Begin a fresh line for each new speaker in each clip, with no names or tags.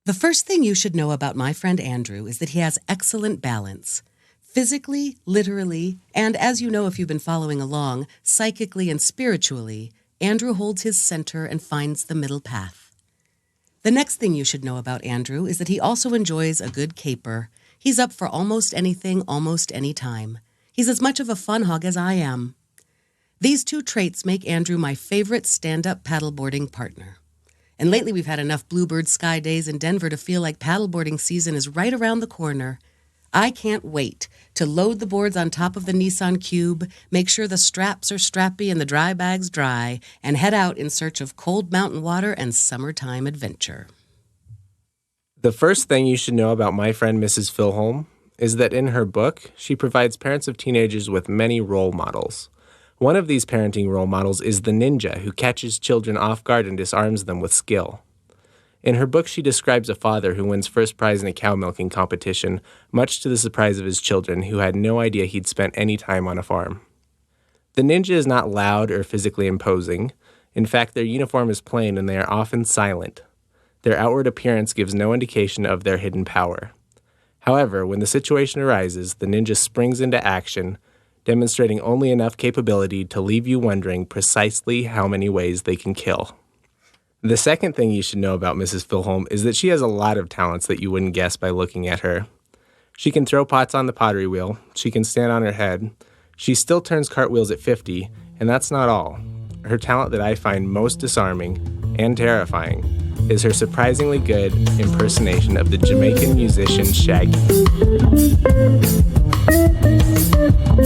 The first thing you should know about my friend Andrew is that he has excellent balance. Physically, literally, and as you know if you've been following along, psychically and spiritually, Andrew holds his center and finds the middle path. The next thing you should know about Andrew is that he also enjoys a good caper. He's up for almost anything, almost any time. He's as much of a fun hog as I am. These two traits make Andrew my favorite stand-up paddleboarding partner. And lately we've had enough bluebird sky days in Denver to feel like paddleboarding season is right around the corner. I can't wait to load the boards on top of the Nissan Cube, make sure the straps are strappy and the dry bags dry, and head out in search of cold mountain water and summertime adventure.
The first thing you should know about my friend Mrs. Filholm is that in her book, she provides parents of teenagers with many role models. One of these parenting role models is the ninja who catches children off guard and disarms them with skill. In her book, she describes a father who wins first prize in a cow milking competition, much to the surprise of his children, who had no idea he'd spent any time on a farm. The ninja is not loud or physically imposing. In fact, their uniform is plain and they are often silent. Their outward appearance gives no indication of their hidden power. However, when the situation arises, the ninja springs into action, demonstrating only enough capability to leave you wondering precisely how many ways they can kill. The second thing you should know about Mrs. Filholm is that she has a lot of talents that you wouldn't guess by looking at her. She can throw pots on the pottery wheel, she can stand on her head, she still turns cartwheels at 50, and that's not all. Her talent that I find most disarming and terrifying is her surprisingly good impersonation of the Jamaican musician Shaggy.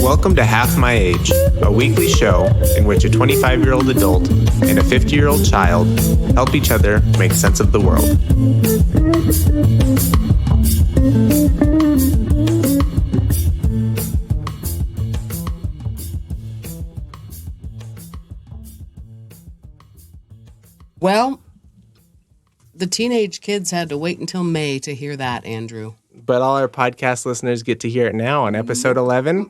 Welcome to Half My Age, a weekly show in which a 25-year-old adult and a 50-year-old child help each other make sense of the world.
Well, the teenage kids had to wait until May to hear that, Andrew.
But all our podcast listeners get to hear it now on episode 11.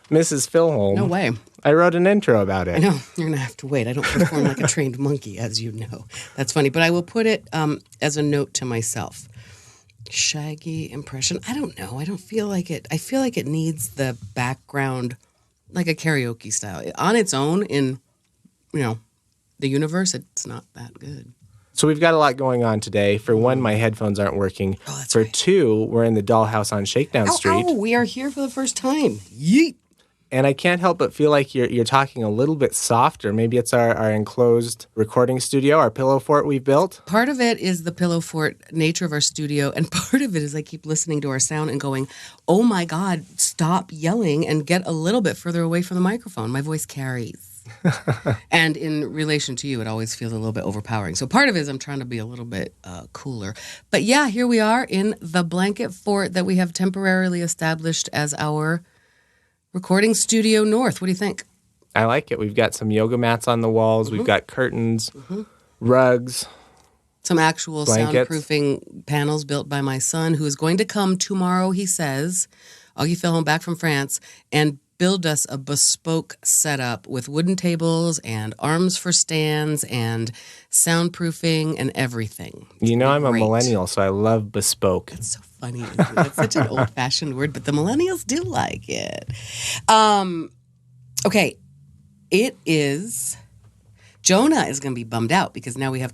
Mrs. Filholm.
No way.
I wrote an intro about it.
I know. You're going to have to wait. I don't perform like a trained monkey, as you know. That's funny. But I will put it as a note to myself. Shaggy impression. I don't know. I don't feel like it. I feel like it needs the background, like a karaoke style. On its own, in, the universe, it's not that good.
So we've got a lot going on today. For one, my headphones aren't working.
Oh, that's
For
right.
two, we're in the dollhouse on Shakedown Street.
Oh, we are here for the first time. Yeet.
And I can't help but feel like you're talking a little bit softer. Maybe it's our enclosed recording studio, our pillow fort we've built.
Part of it is the pillow fort nature of our studio, and part of it is I keep listening to our sound and going, oh my God, stop yelling and get a little bit further away from the microphone. My voice carries. And in relation to you, it always feels a little bit overpowering. So part of it is I'm trying to be a little bit cooler. But yeah, here we are in the blanket fort that we have temporarily established as our recording studio north. What do you think?
I like it. We've got some yoga mats on the walls. We've got curtains, rugs.
Some actual
blankets.
Soundproofing panels built by my son, who is going to come tomorrow, he says, Augie Filholm back from France, and build us a bespoke setup with wooden tables and arms for stands and soundproofing and everything.
You know, I'm
great.
a millennial, so I love bespoke.
That's so funny. That's such an old-fashioned word, but the millennials do like it. Okay, it is... Jonah is going to be bummed out because now we have...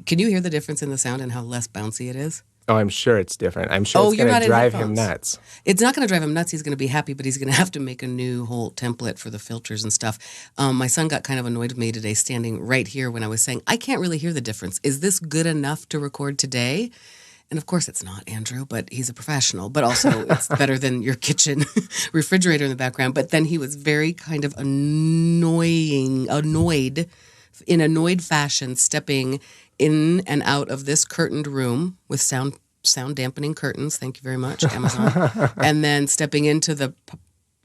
Can you hear the difference in the sound and how less bouncy it is?
Oh, I'm sure it's different. I'm sure it's going to drive him nuts.
It's not going to drive him nuts. He's going to be happy, but he's going to have to make a new whole template for the filters and stuff. My son got kind of annoyed with me today standing right here when I was saying, I can't really hear the difference. Is this good enough to record today? And of course it's not, Andrew, but he's a professional. But also it's better than your kitchen refrigerator in the background. But then he was very kind of annoyed fashion, stepping in and out of this curtained room with sound dampening curtains. Thank you very much, Amazon. And then stepping into the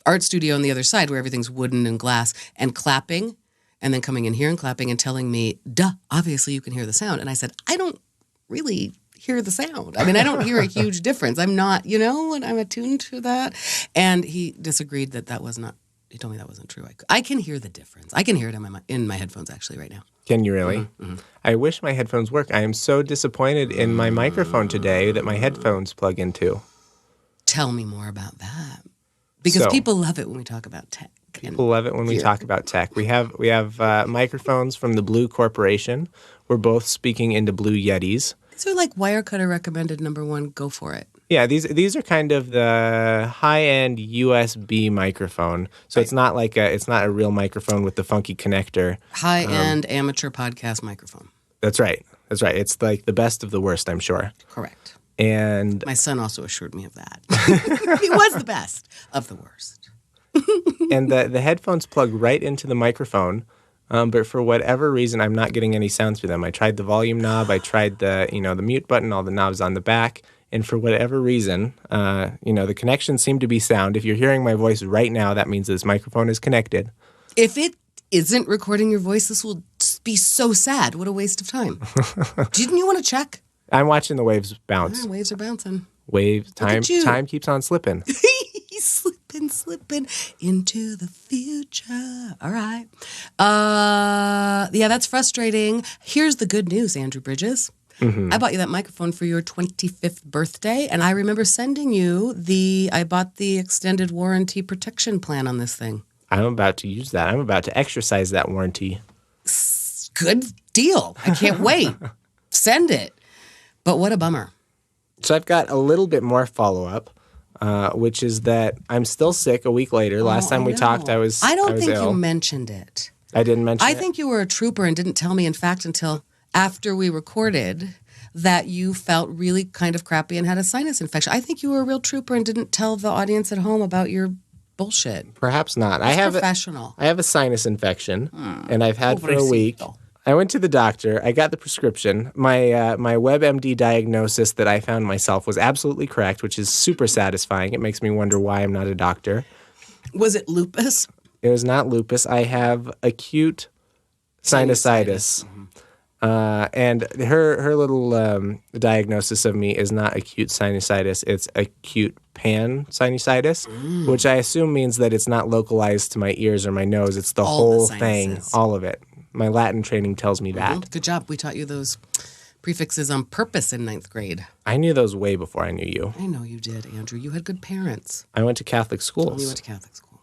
art studio on the other side where everything's wooden and glass and clapping, and then coming in here and clapping and telling me, duh, obviously you can hear the sound. And I said, I don't really hear the sound. I mean, I don't hear a huge difference. I'm not, and I'm attuned to that. And he disagreed that was not He told me that wasn't true. I can hear the difference. I can hear it in my headphones actually right now.
Can you really?
Mm-hmm.
I wish my headphones work. I am so disappointed in my microphone today that my headphones plug into.
Tell me more about that. Because people love it when we talk about tech.
People love it when we talk about tech. We have microphones from the Blue Corporation. We're both speaking into Blue Yetis.
These are like Wirecutter recommended #1. Go for it.
Yeah, these are kind of the high-end USB microphone. So it's not a real microphone with the funky connector.
High-end amateur podcast microphone.
That's right. It's like the best of the worst, I'm sure.
Correct.
And
my son also assured me of that. He was the best of the worst.
And the headphones plug right into the microphone. But for whatever reason, I'm not getting any sounds through them. I tried the volume knob. I tried the mute button, all the knobs on the back. And for whatever reason, the connections seem to be sound. If you're hearing my voice right now, that means this microphone is connected.
If it isn't recording your voice, this will be so sad. What a waste of time. Didn't you want to check?
I'm watching the waves bounce.
Yeah, waves are bouncing.
Waves, time keeps on slipping.
He's slipping into the future. All right. Yeah, that's frustrating. Here's the good news, Andrew Bridges. Mm-hmm. I bought you that microphone for your 25th birthday, and I remember sending you I bought the extended warranty protection plan on this thing.
I'm about to use that. I'm about to exercise that warranty.
Good deal. I can't wait. Send it. But what a bummer.
So I've got a little bit more follow-up, which is that I'm still sick a week later. Last time we talked, I was ill.
I don't think you mentioned it.
I didn't mention it?
I think you were a trooper and didn't tell me, in fact, until after we recorded that you felt really kind of crappy and had a sinus infection. I think you were a real trooper and didn't tell the audience at home about your bullshit.
Perhaps not.
I have professional.
I have a sinus infection, and I've had for a week. I went to the doctor. I got the prescription. My WebMD diagnosis that I found myself was absolutely correct, which is super satisfying. It makes me wonder why I'm not a doctor.
Was it lupus?
It was not lupus. I have acute sinusitis. Mm-hmm. And her little diagnosis of me is not acute sinusitis. It's acute pan-sinusitis, which I assume means that it's not localized to my ears or my nose. It's the whole thing, all of it. My Latin training tells me that.
Mm-hmm. Good job. We taught you those prefixes on purpose in 9th grade.
I knew those way before I knew you.
I know you did, Andrew. You had good parents.
I went to Catholic schools.
You went to Catholic school.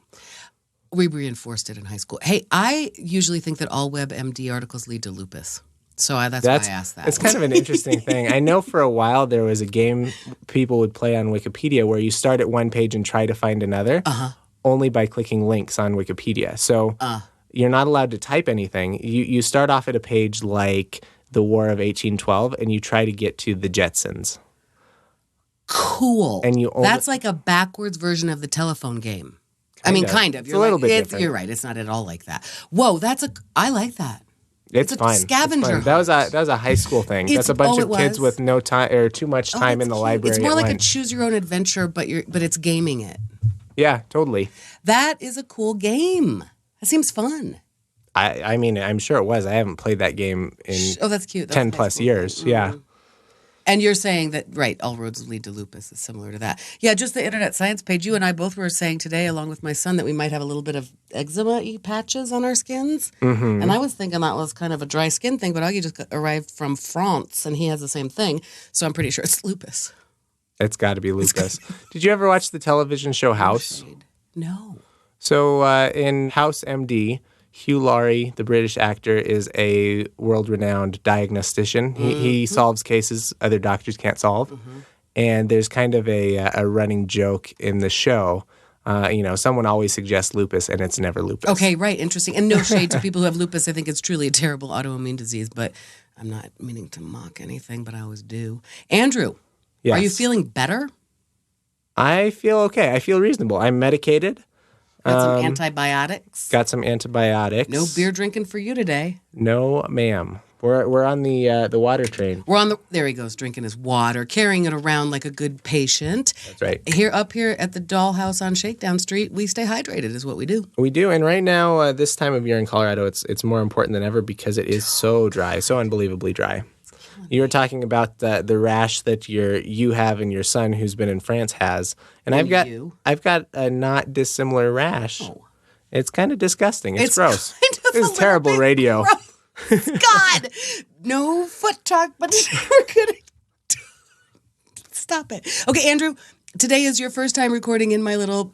We reinforced it in high school. Hey, I usually think that all WebMD articles lead to lupus. So that's why I asked that.
It's kind of an interesting thing. I know for a while there was a game people would play on Wikipedia where you start at one page and try to find another only by clicking links on Wikipedia. So you're not allowed to type anything. You start off at a page like the War of 1812 and you try to get to the Jetsons.
Cool. And that's like a backwards version of the telephone game. Kind of.
It's a little bit different.
You're right. It's not at all like that. Whoa, I like that.
It's fun.
Scavenger.
That was a high school thing. That's a bunch of kids with no time or too much time in the library.
It's more like a choose your own adventure, but it's gaming it.
Yeah, totally.
That is a cool game. That seems fun.
I mean, I'm sure it was. I haven't played that game in
that's cute. That's
10 plus years. Mm-hmm. Yeah.
And you're saying that, right, all roads lead to lupus is similar to that. Yeah, just the Internet Science page. You and I both were saying today, along with my son, that we might have a little bit of eczema-y patches on our skins. Mm-hmm. And I was thinking that was kind of a dry skin thing, but Augie just arrived from France, and he has the same thing. So I'm pretty sure it's lupus.
It's got to be lupus. Did you ever watch the television show House?
No.
So in House MD, Hugh Laurie, the British actor, is a world-renowned diagnostician. He solves cases other doctors can't solve. Mm-hmm. And there's kind of a running joke in the show. Someone always suggests lupus, and it's never lupus.
Okay, right, interesting. And no shade to people who have lupus. I think it's truly a terrible autoimmune disease, but I'm not meaning to mock anything, but I always do. Andrew,
yes.
Are you feeling better?
I feel okay. I feel reasonable. I'm medicated.
Got some antibiotics?
Got some antibiotics.
No beer drinking for you today.
No, ma'am. We're on the water train.
There he goes, drinking his water, carrying it around like a good patient.
That's right.
Up here at the Dollhouse on Shakedown Street, we stay hydrated is what we do.
We do, and right now, this time of year in Colorado, it's more important than ever because it is so dry, so unbelievably dry. You were talking about the rash that you have and your son, who's been in France, has, and I've got a not dissimilar rash.
Oh.
It's kind of disgusting. It's gross.
Kind of
It's terrible radio.
Gross. God, no foot talk, but we're going to stop it. Okay, Andrew, today is your first time recording in my little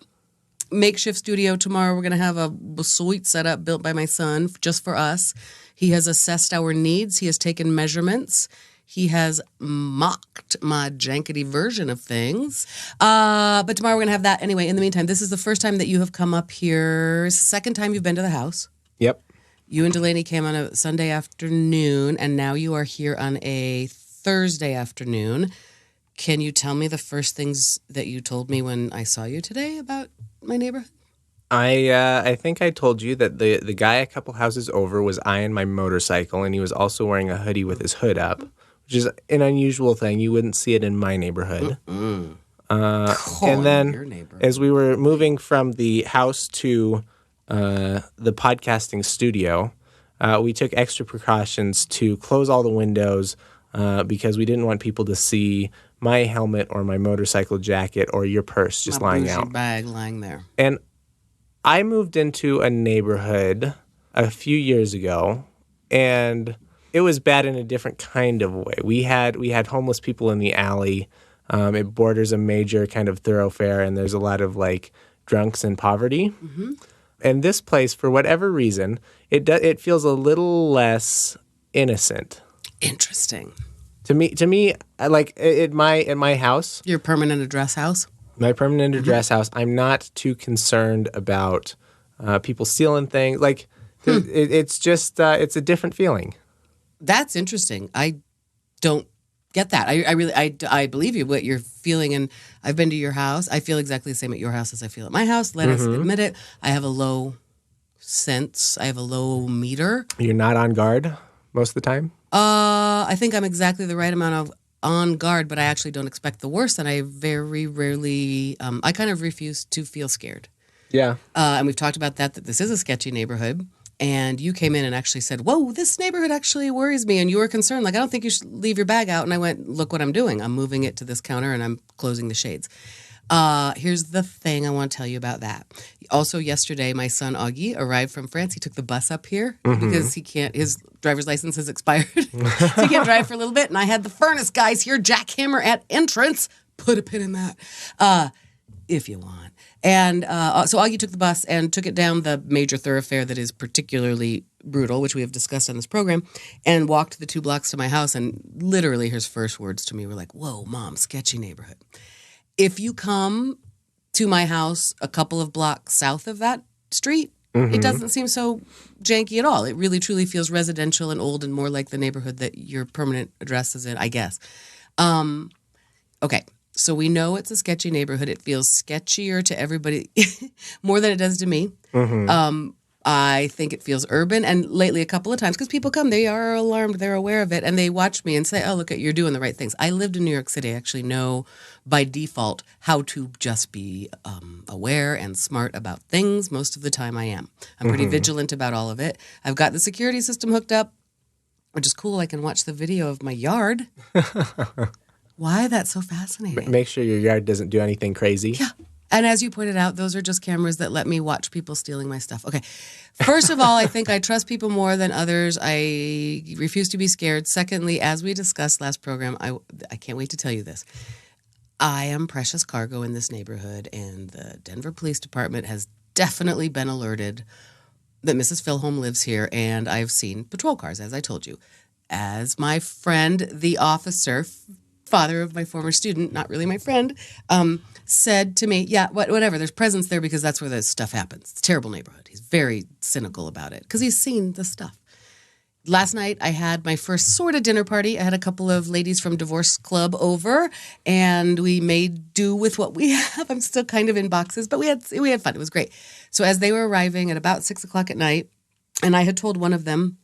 makeshift studio. Tomorrow we're going to have a sweet setup built by my son just for us. He has assessed our needs. He has taken measurements. He has mocked my jankety version of things. But tomorrow we're going to have that. Anyway, in the meantime, this is the first time that you have come up here. Second time you've been to the house.
Yep.
You and Delaney came on a Sunday afternoon, and now you are here on a Thursday afternoon. Can you tell me the first things that you told me when I saw you today about my neighborhood?
I think I told you that the guy a couple houses over was eyeing my motorcycle, and he was also wearing a hoodie with his hood up, which is an unusual thing. You wouldn't see it in my neighborhood. And then as we were moving from the house to the podcasting studio, we took extra precautions to close all the windows because we didn't want people to see my helmet or my motorcycle jacket or your purse just lying out.
My bag lying there.
And I moved into a neighborhood a few years ago, and it was bad in a different kind of way. We had homeless people in the alley. It borders a major kind of thoroughfare, and there's a lot of like drunks and poverty. Mm-hmm. And this place, for whatever reason, it feels a little less innocent.
Interesting.
To me, like at my house,
Your permanent address house?
my permanent address house, I'm not too concerned about people stealing things. Like it's just it's a different feeling.
That's interesting. I don't get that. I believe you, what you're feeling. And I've been to your house. I feel exactly the same at your house as I feel at my house. Let us admit it. I have a low sense. I have a low meter.
You're not on guard most of the time?
I think I'm exactly the right amount of on guard, but I actually don't expect the worst. And I very rarely, I kind of refuse to feel scared.
Yeah.
And we've talked about that this is a sketchy neighborhood. And you came in and actually said, whoa, this neighborhood actually worries me. And you were concerned, like, I don't think you should leave your bag out. And I went, look what I'm doing. I'm moving it to this counter and I'm closing the shades. Here's the thing I want to tell you about that. Also, yesterday, my son Augie arrived from France. He took the bus up here because his driver's license has expired. So he can't drive for a little bit. And I had the furnace guys here, jackhammer at entrance. Put a pin in that. If you want. And so Augie took the bus and took it down the major thoroughfare that is particularly brutal, which we have discussed on this program, and walked the 2 blocks to my house. And literally his first words to me were like, whoa, Mom, sketchy neighborhood. If you come to my house a couple of blocks south of that street, it doesn't seem so janky at all. It really, truly feels residential and old and more like the neighborhood that your permanent address is in, I guess. Okay. So we know it's a sketchy neighborhood. It feels sketchier to everybody more than it does to me. I think it feels urban. And lately a couple of times, because people come, they are alarmed, they're aware of it, and they watch me and say, oh, look, you're doing the right things. I lived in New York City. I actually know by default how to just be aware and smart about things. Most of the time I am. I'm pretty vigilant about all of it. I've got the security system hooked up, which is cool. I can watch the video of my yard. Why? That's so fascinating.
Make sure your yard doesn't do anything crazy.
Yeah. And as you pointed out, those are just cameras that let me watch people stealing my stuff. Okay. First of all, I think I trust people more than others. I refuse to be scared. Secondly, as we discussed last program, I can't wait to tell you this. I am precious cargo in this neighborhood, and the Denver Police Department has definitely been alerted that Mrs. Filholm lives here, and I've seen patrol cars, as I told you. As my friend, the officer, father of my former student, not really my friend, said to me, yeah, whatever, there's presence there because that's where this stuff happens. It's a terrible neighborhood. He's very cynical about it because he's seen the stuff. Last night, I had my first sort of dinner party. I had a couple of ladies from Divorce Club over, and we made do with what we have. I'm still kind of in boxes, but we had fun. It was great. So as they were arriving at about 6 o'clock at night, and I had told one of them,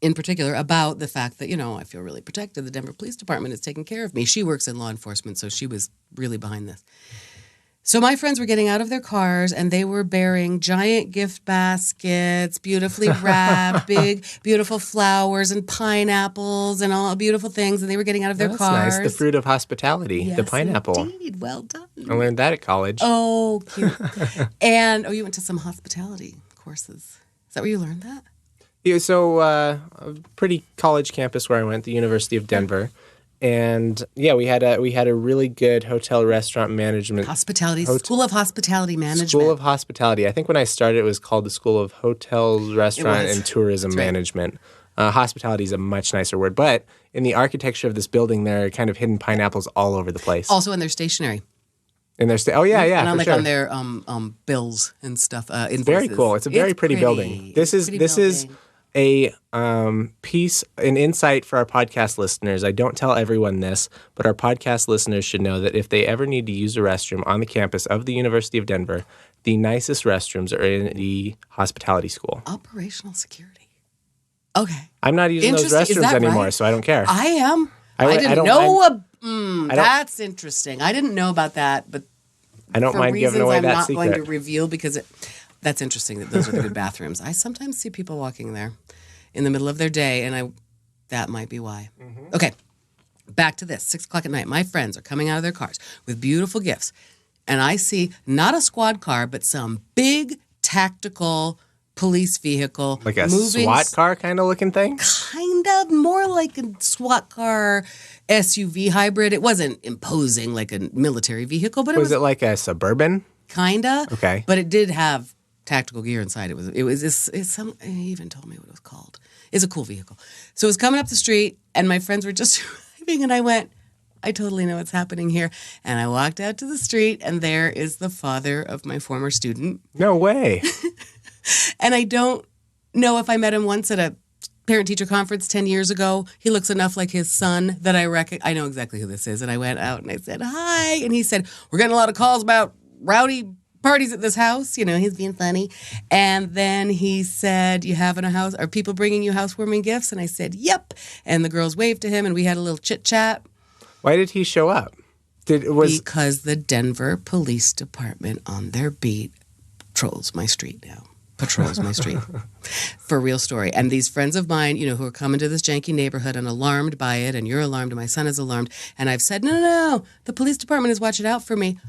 in particular, about the fact that, I feel really protected. The Denver Police Department is taking care of me. She works in law enforcement, so she was really behind this. So my friends were getting out of their cars and they were bearing giant gift baskets, beautifully wrapped, big, beautiful flowers and pineapples and all beautiful things. And they were getting out of their
That's
cars.
nice. The fruit of hospitality,
Yes,
the pineapple.
Indeed. Well done.
I learned that at college.
Oh, cute. And, you went to some hospitality courses. Is that where you learned that?
Yeah, so a pretty college campus where I went, the University of Denver. And yeah, we had a really good hotel restaurant management.
Hospitality, School of Hospitality Management.
School of Hospitality. I think when I started, it was called the School of Hotels, Restaurant, and Tourism Management. Hospitality is a much nicer word. But in the architecture of this building, there are kind of hidden pineapples all over the place.
Also in their stationery.
In their yeah,
and
for
like
sure.
on their bills and stuff. Invoices.
Very cool. It's a very pretty building. This is a piece, an insight for our podcast listeners. I don't tell everyone this, but our podcast listeners should know that if they ever need to use a restroom on the campus of the University of Denver, the nicest restrooms are in the hospitality school.
Operational security. Okay.
I'm not using those restrooms anymore,
right?
so I don't care.
I am. I didn't know. That's interesting. I didn't know about that, but
I don't mind giving away that secret.
I'm not going to reveal because that's interesting that those are the good bathrooms. I sometimes see people walking there in the middle of their day, and that might be why. Mm-hmm. Okay, back to this. 6 o'clock at night. My friends are coming out of their cars with beautiful gifts, and I see not a squad car, but some big tactical police vehicle.
Like a SWAT car kind of looking thing?
Kind of. More like a SWAT car SUV hybrid. It wasn't imposing like a military vehicle, but
was it like a Suburban?
Kinda.
Okay.
But it did have tactical gear inside. He even told me what it was called. It's a cool vehicle. So it was coming up the street, and my friends were just driving, and I went, I totally know what's happening here. And I walked out to the street, and there is the father of my former student.
No way.
And I don't know if I met him once at a parent-teacher conference 10 years ago. He looks enough like his son that I know exactly who this is. And I went out and I said, hi. And he said, we're getting a lot of calls about rowdy parties at this house. He's being funny. And then he said, you having a house? Are people bringing you housewarming gifts? And I said, yep. And the girls waved to him and we had a little chit-chat. Why
did he show up?
Because the Denver Police Department on their beat patrols my street. For a real story. And these friends of mine, who are coming to this janky neighborhood and alarmed by it, and you're alarmed, and my son is alarmed, and I've said, no, the police department is watching out for me.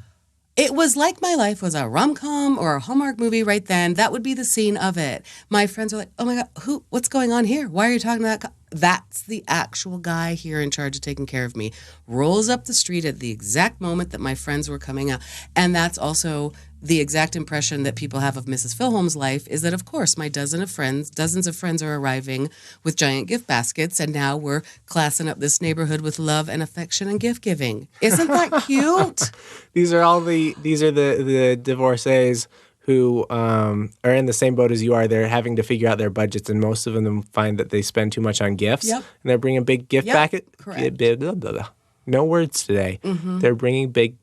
It was like my life was a rom-com or a Hallmark movie right then. That would be the scene of it. My friends are like, oh my God, what's going on here? Why are you talking to that? That's the actual guy here in charge of taking care of me. Rolls up the street at the exact moment that my friends were coming out. And that's also the exact impression that people have of Mrs. Filholm's life is that, of course, my dozens of friends are arriving with giant gift baskets, and now we're classing up this neighborhood with love and affection and gift giving. Isn't that cute?
These are the divorcees who are in the same boat as you are. They're having to figure out their budgets, and most of them find that they spend too much on gifts. Yep. And they're bringing big gift packets.
Correct.
No words today. Mm-hmm. They're bringing big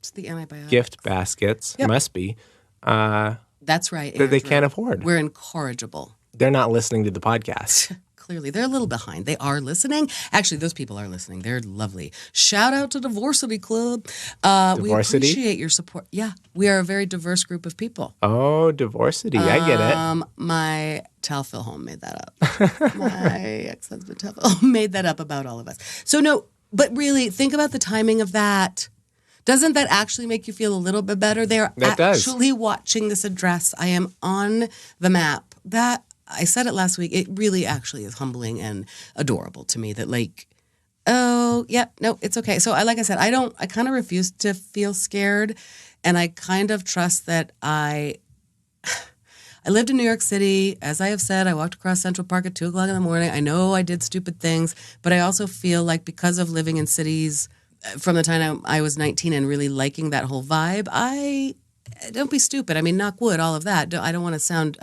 gift baskets. Yep. Must be.
That's right,
Andrew. That they can't afford.
We're incorrigible.
They're not listening to the podcast.
Clearly, they're a little behind. They are listening. Actually, those people are listening. They're lovely. Shout out to Diversity Club. We appreciate your support. Yeah, we are a very diverse group of people.
Oh, diversity. I get it.
My Filholm made that up. My ex-husband Filholm made that up about all of us. So no, but really, think about the timing of that. Doesn't that actually make you feel a little bit better? They're actually watching this address. I am on the map. That I said it last week. It really actually is humbling and adorable to me that it's okay. So like I said, I kind of refuse to feel scared, and I kind of trust that I lived in New York City. As I have said, I walked across Central Park at 2 o'clock in the morning. I know I did stupid things, but I also feel like because of living in cities from the time I was 19 and really liking that whole vibe, don't be stupid. I mean, knock wood, all of that. I don't want to sound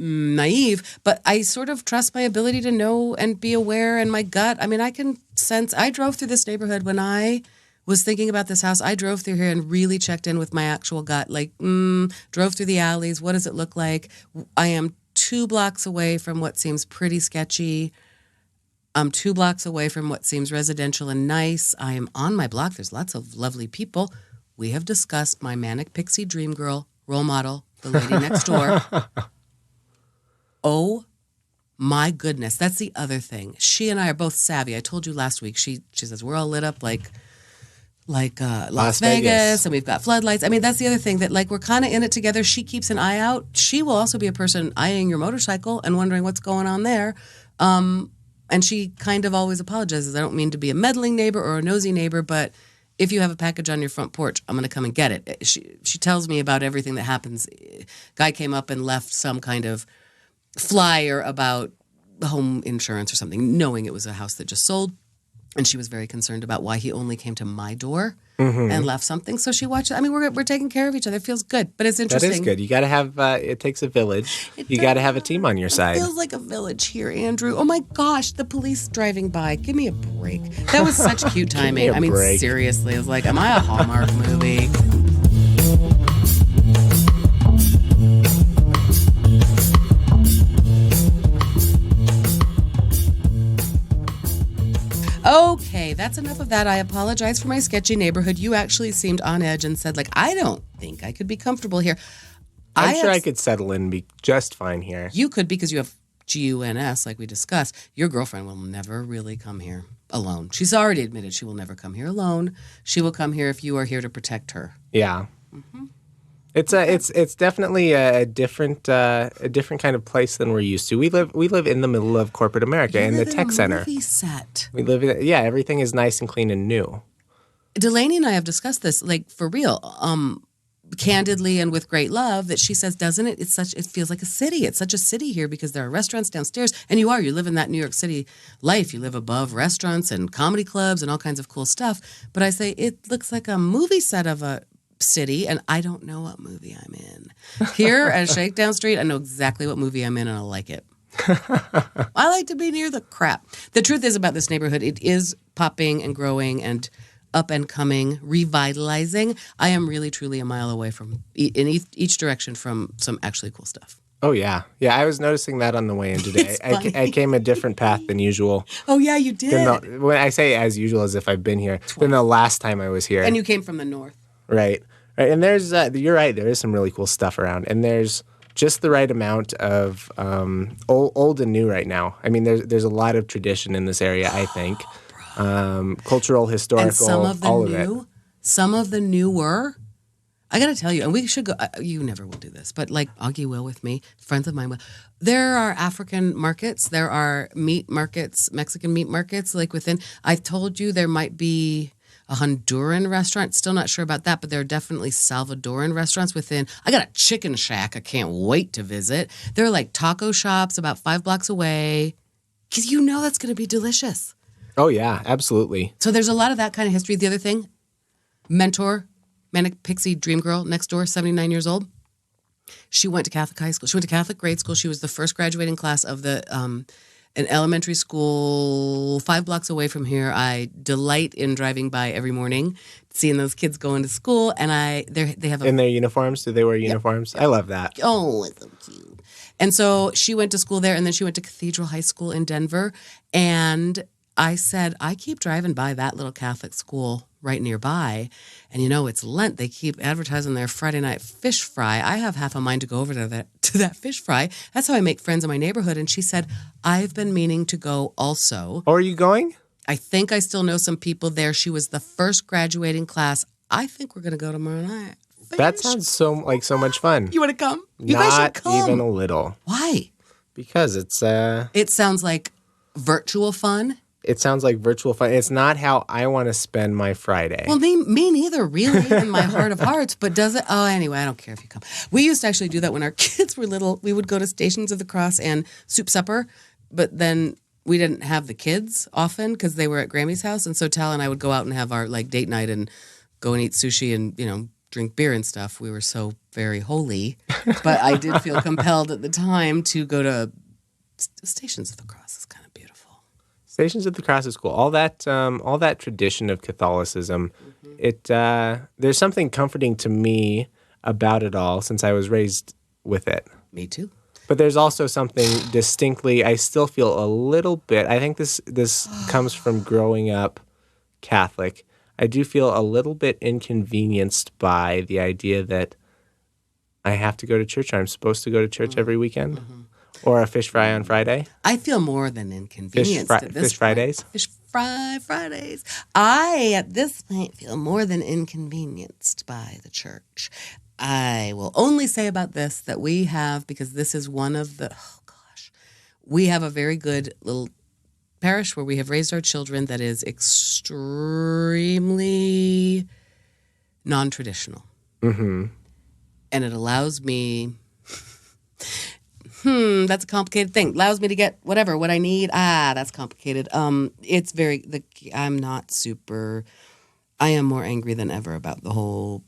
naive, but I sort of trust my ability to know and be aware, and my gut. I mean, I can sense. I drove through this neighborhood when I was thinking about this house. I drove through here and really checked in with my actual gut. Drove through the alleys. What does it look like? I am 2 blocks away from what seems pretty sketchy. I'm 2 blocks away from what seems residential and nice. I am on my block. There's lots of lovely people. we have discussed my manic pixie dream girl role model, the lady next door. Oh my goodness, that's the other thing. She and I are both savvy. I told you last week. She says we're all lit up like Las Vegas, and we've got floodlights. I mean, that's the other thing, that like we're kind of in it together. She keeps an eye out. She will also be a person eyeing your motorcycle and wondering what's going on there. And she kind of always apologizes. I don't mean to be a meddling neighbor or a nosy neighbor, but if you have a package on your front porch, I'm going to come and get it. She tells me about everything that happens. Guy came up and left some kind of flyer about home insurance or something, knowing it was a house that just sold. And she was very concerned about why he only came to my door and left something. So she watched it. I mean, we're taking care of each other. It feels good, but it's interesting.
That is good. You got to have, it takes a village. You got to have a team on your side.
It feels like a village here, Andrew. Oh my gosh, the police driving by. Give me a break. That was such cute timing. I mean, seriously, it was like, am I a Hallmark movie? Okay, that's enough of that. I apologize for my sketchy neighborhood. You actually seemed on edge and said, like, I don't think I could be comfortable here.
I'm sure I could settle in and be just fine here.
You could, because you have GUNS, like we discussed. Your girlfriend will never really come here alone. She's already admitted she will never come here alone. She will come here if you are here to protect her.
Yeah. Mm-hmm. It's definitely a different kind of place than we're used to. We live in the middle of corporate America in the tech center.
Movie set.
We live in everything is nice and clean and new.
Delaney and I have discussed this, like, for real, candidly and with great love, that she says, doesn't it? It feels like a city. It's such a city here because there are restaurants downstairs, and you live in that New York City life. You live above restaurants and comedy clubs and all kinds of cool stuff. But I say it looks like a movie set of a city, and I don't know what movie I'm in. Here at Shakedown Street, I know exactly what movie I'm in, and I'll like it. I like to be near the crap. The truth is about this neighborhood, it is popping and growing and up and coming, revitalizing. I am really, truly a mile away from, in each direction, from some actually cool stuff.
Oh, yeah. Yeah, I was noticing that on the way in today. I came a different path than usual.
Oh, yeah, you did.
When I say as usual, as if I've been here, than the last time I was here.
And you came from the north.
Right. And there's, you're right, there is some really cool stuff around. And there's just the right amount of old and new right now. I mean, there's a lot of tradition in this area, I think. Cultural, historical,
and some of the
all
new,
of it.
Some of the newer, I got to tell you, and we should go, you never will do this, but like Augie will with me, friends of mine will. There are African markets, there are meat markets, Mexican meat markets, like within, I told you there might be a Honduran restaurant. Still not sure about that, but there are definitely Salvadoran restaurants within. I got a chicken shack I can't wait to visit. There are like taco shops about 5 blocks away, because you know that's going to be delicious.
Oh, yeah, absolutely.
So there's a lot of that kind of history. The other thing, mentor, Manic Pixie Dream Girl next door, 79 years old. She went to Catholic high school. She went to Catholic grade school. She was the first graduating class of an elementary school 5 blocks away from here. I delight in driving by every morning, seeing those kids going to school, and they have
in their uniforms. Do they wear uniforms? Yep. I love that.
Oh, it's so cute. And so she went to school there, and then she went to Cathedral High School in Denver. And I said, I keep driving by that little Catholic school right nearby, and it's Lent. They keep advertising their Friday night fish fry. I have half a mind to go over to that fish fry. That's how I make friends in my neighborhood. And she said, I've been meaning to go also.
Oh, are you going?
I think I still know some people there. She was the first graduating class. I think we're going to go tomorrow night.
That sounds so much fun.
You want to come? You
guys
should come.
Not even a little.
Why?
Because it's
It sounds like virtual fun.
It sounds like virtual fun. It's not how I want to spend my Friday.
Well, me neither, really, in my heart of hearts. But does it? Oh, anyway, I don't care if you come. We used to actually do that when our kids were little. We would go to Stations of the Cross and Soup Supper, but then we didn't have the kids often because they were at Grammy's house. And so Tal and I would go out and have our date night and go and eat sushi and, drink beer and stuff. We were so very holy. But I did feel compelled at the time to go to Stations of the Cross. It's kind of beautiful.
Stations of the Cross is cool. All that tradition of Catholicism, there's something comforting to me about it all since I was raised with it.
Me too.
But there's also something distinctly, I still feel a little bit, I think this comes from growing up Catholic. I do feel a little bit inconvenienced by the idea that I have to go to church. I'm supposed to go to church every weekend, or a fish fry on Friday.
I feel more than inconvenienced at this
Fish Fridays.
point. Fish fry Fridays. I, at this point, feel more than inconvenienced by the church. I will only say about this that we have, because this is one of the, we have a very good little parish where we have raised our children that is extremely non-traditional. Mm-hmm. And it allows me, that's a complicated thing. Allows me to get what I need. That's complicated. It's I am more angry than ever about the whole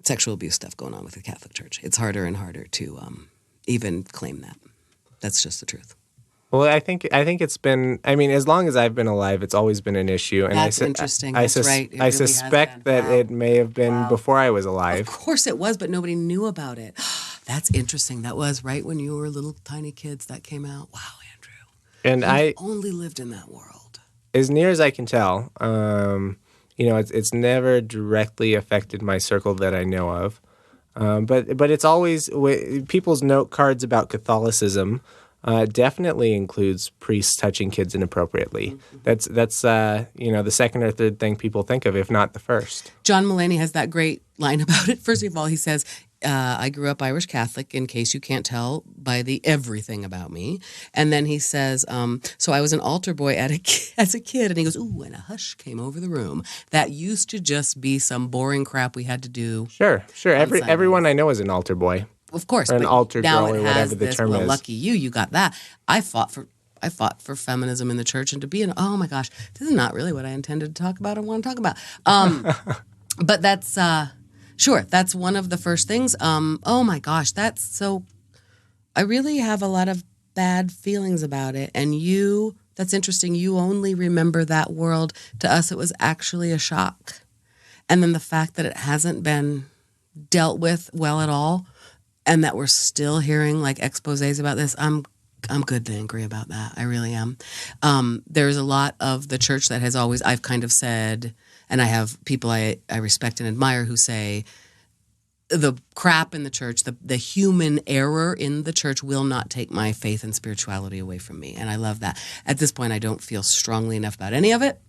sexual abuse stuff going on with the Catholic Church. It's harder and harder to even claim that. That's just the truth.
Well, I think it's been, as long as I've been alive, it's always been an issue. And
That's interesting. That's right. It
I
really
suspect that it may have been before I was alive.
Of course it was, but nobody knew about it. That's interesting. That was right when you were little tiny kids that came out. Wow, Andrew.
And I
only lived in that world.
As near as I can tell, it's never directly affected my circle that I know of. But it's always, people's note cards about Catholicism definitely includes priests touching kids inappropriately. That's the second or third thing people think of, if not the first.
John Mulaney has that great line about it. First of all, he says, I grew up Irish Catholic, in case you can't tell by the everything about me. And then he says, so I was an altar boy as a kid. And he goes, ooh, and a hush came over the room. That used to just be some boring crap we had to do.
Sure. Everyone I know is an altar boy.
Of course,
or an altar girl, or whatever the term is.
Lucky you got that. I fought for feminism in the church, and to be oh my gosh, this is not really what I intended to talk about or want to talk about. But that's sure, that's one of the first things. Oh my gosh, that's so. I really have a lot of bad feelings about it, and that's interesting. You only remember that world. To us, it was actually a shock, and then the fact that it hasn't been dealt with well at all. And that we're still hearing like exposés about this, I'm good and angry about that. I really am. There's a lot of the church that has always, I've kind of said, and I have people I respect and admire who say, the crap in the church, the human error in the church will not take my faith and spirituality away from me. And I love that. At this point, I don't feel strongly enough about any of it.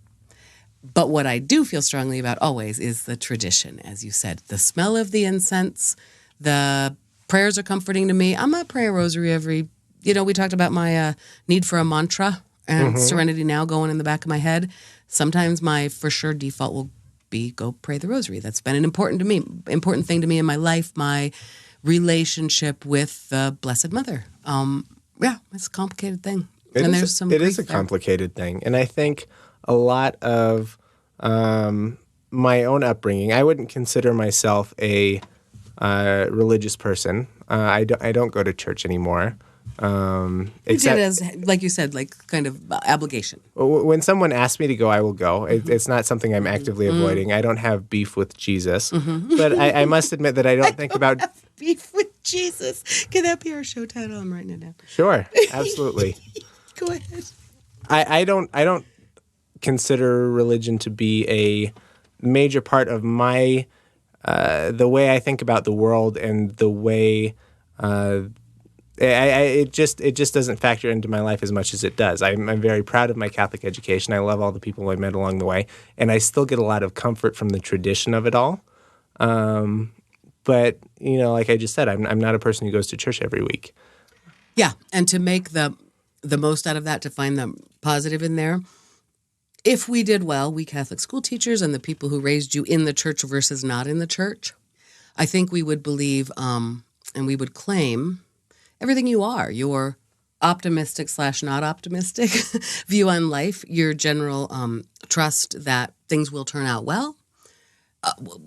But what I do feel strongly about always is the tradition, as you said. The smell of the incense, the prayers are comforting to me. I'm not praying a rosary every, we talked about my need for a mantra and Serenity Now going in the back of my head. Sometimes my for sure default will be go pray the rosary. That's been an important thing to me in my life, my relationship with the Blessed Mother. It's a complicated thing.
It is a complicated thing. And I think a lot of my own upbringing, I wouldn't consider myself a religious person. I don't go to church anymore.
You did as, like you said, like kind of obligation.
When someone asks me to go, I will go. It's not something I'm actively avoiding. I don't have beef with Jesus. But I must admit that I don't think about...
beef with Jesus. Can that be our show title? I'm writing it down.
Sure, absolutely.
Go ahead.
I don't consider religion to be a major part of my... the way I think about the world and the way it just doesn't factor into my life as much as it does. I'm very proud of my Catholic education. I love all the people I met along the way, and I still get a lot of comfort from the tradition of it all. But like I just said, I'm not a person who goes to church every week.
Yeah, and to make the most out of that, to find the positive in there. If we did well, we Catholic school teachers and the people who raised you in the church versus not in the church, I think we would believe and we would claim everything you are, your optimistic / not optimistic view on life, your general trust that things will turn out well.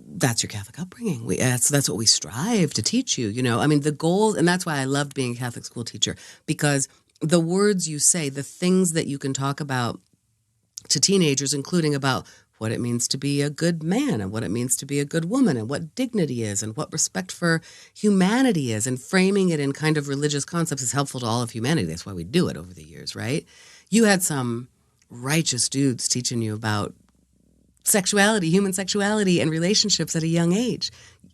That's your Catholic upbringing. That's what we strive to teach you. The goal, and that's why I loved being a Catholic school teacher, because the words you say, the things that you can talk about to teenagers, including about what it means to be a good man and what it means to be a good woman and what dignity is and what respect for humanity is, and framing it in kind of religious concepts is helpful to all of humanity. That's why we do it over the years, right? You had some righteous dudes teaching you about sexuality, human sexuality, and relationships at a young age.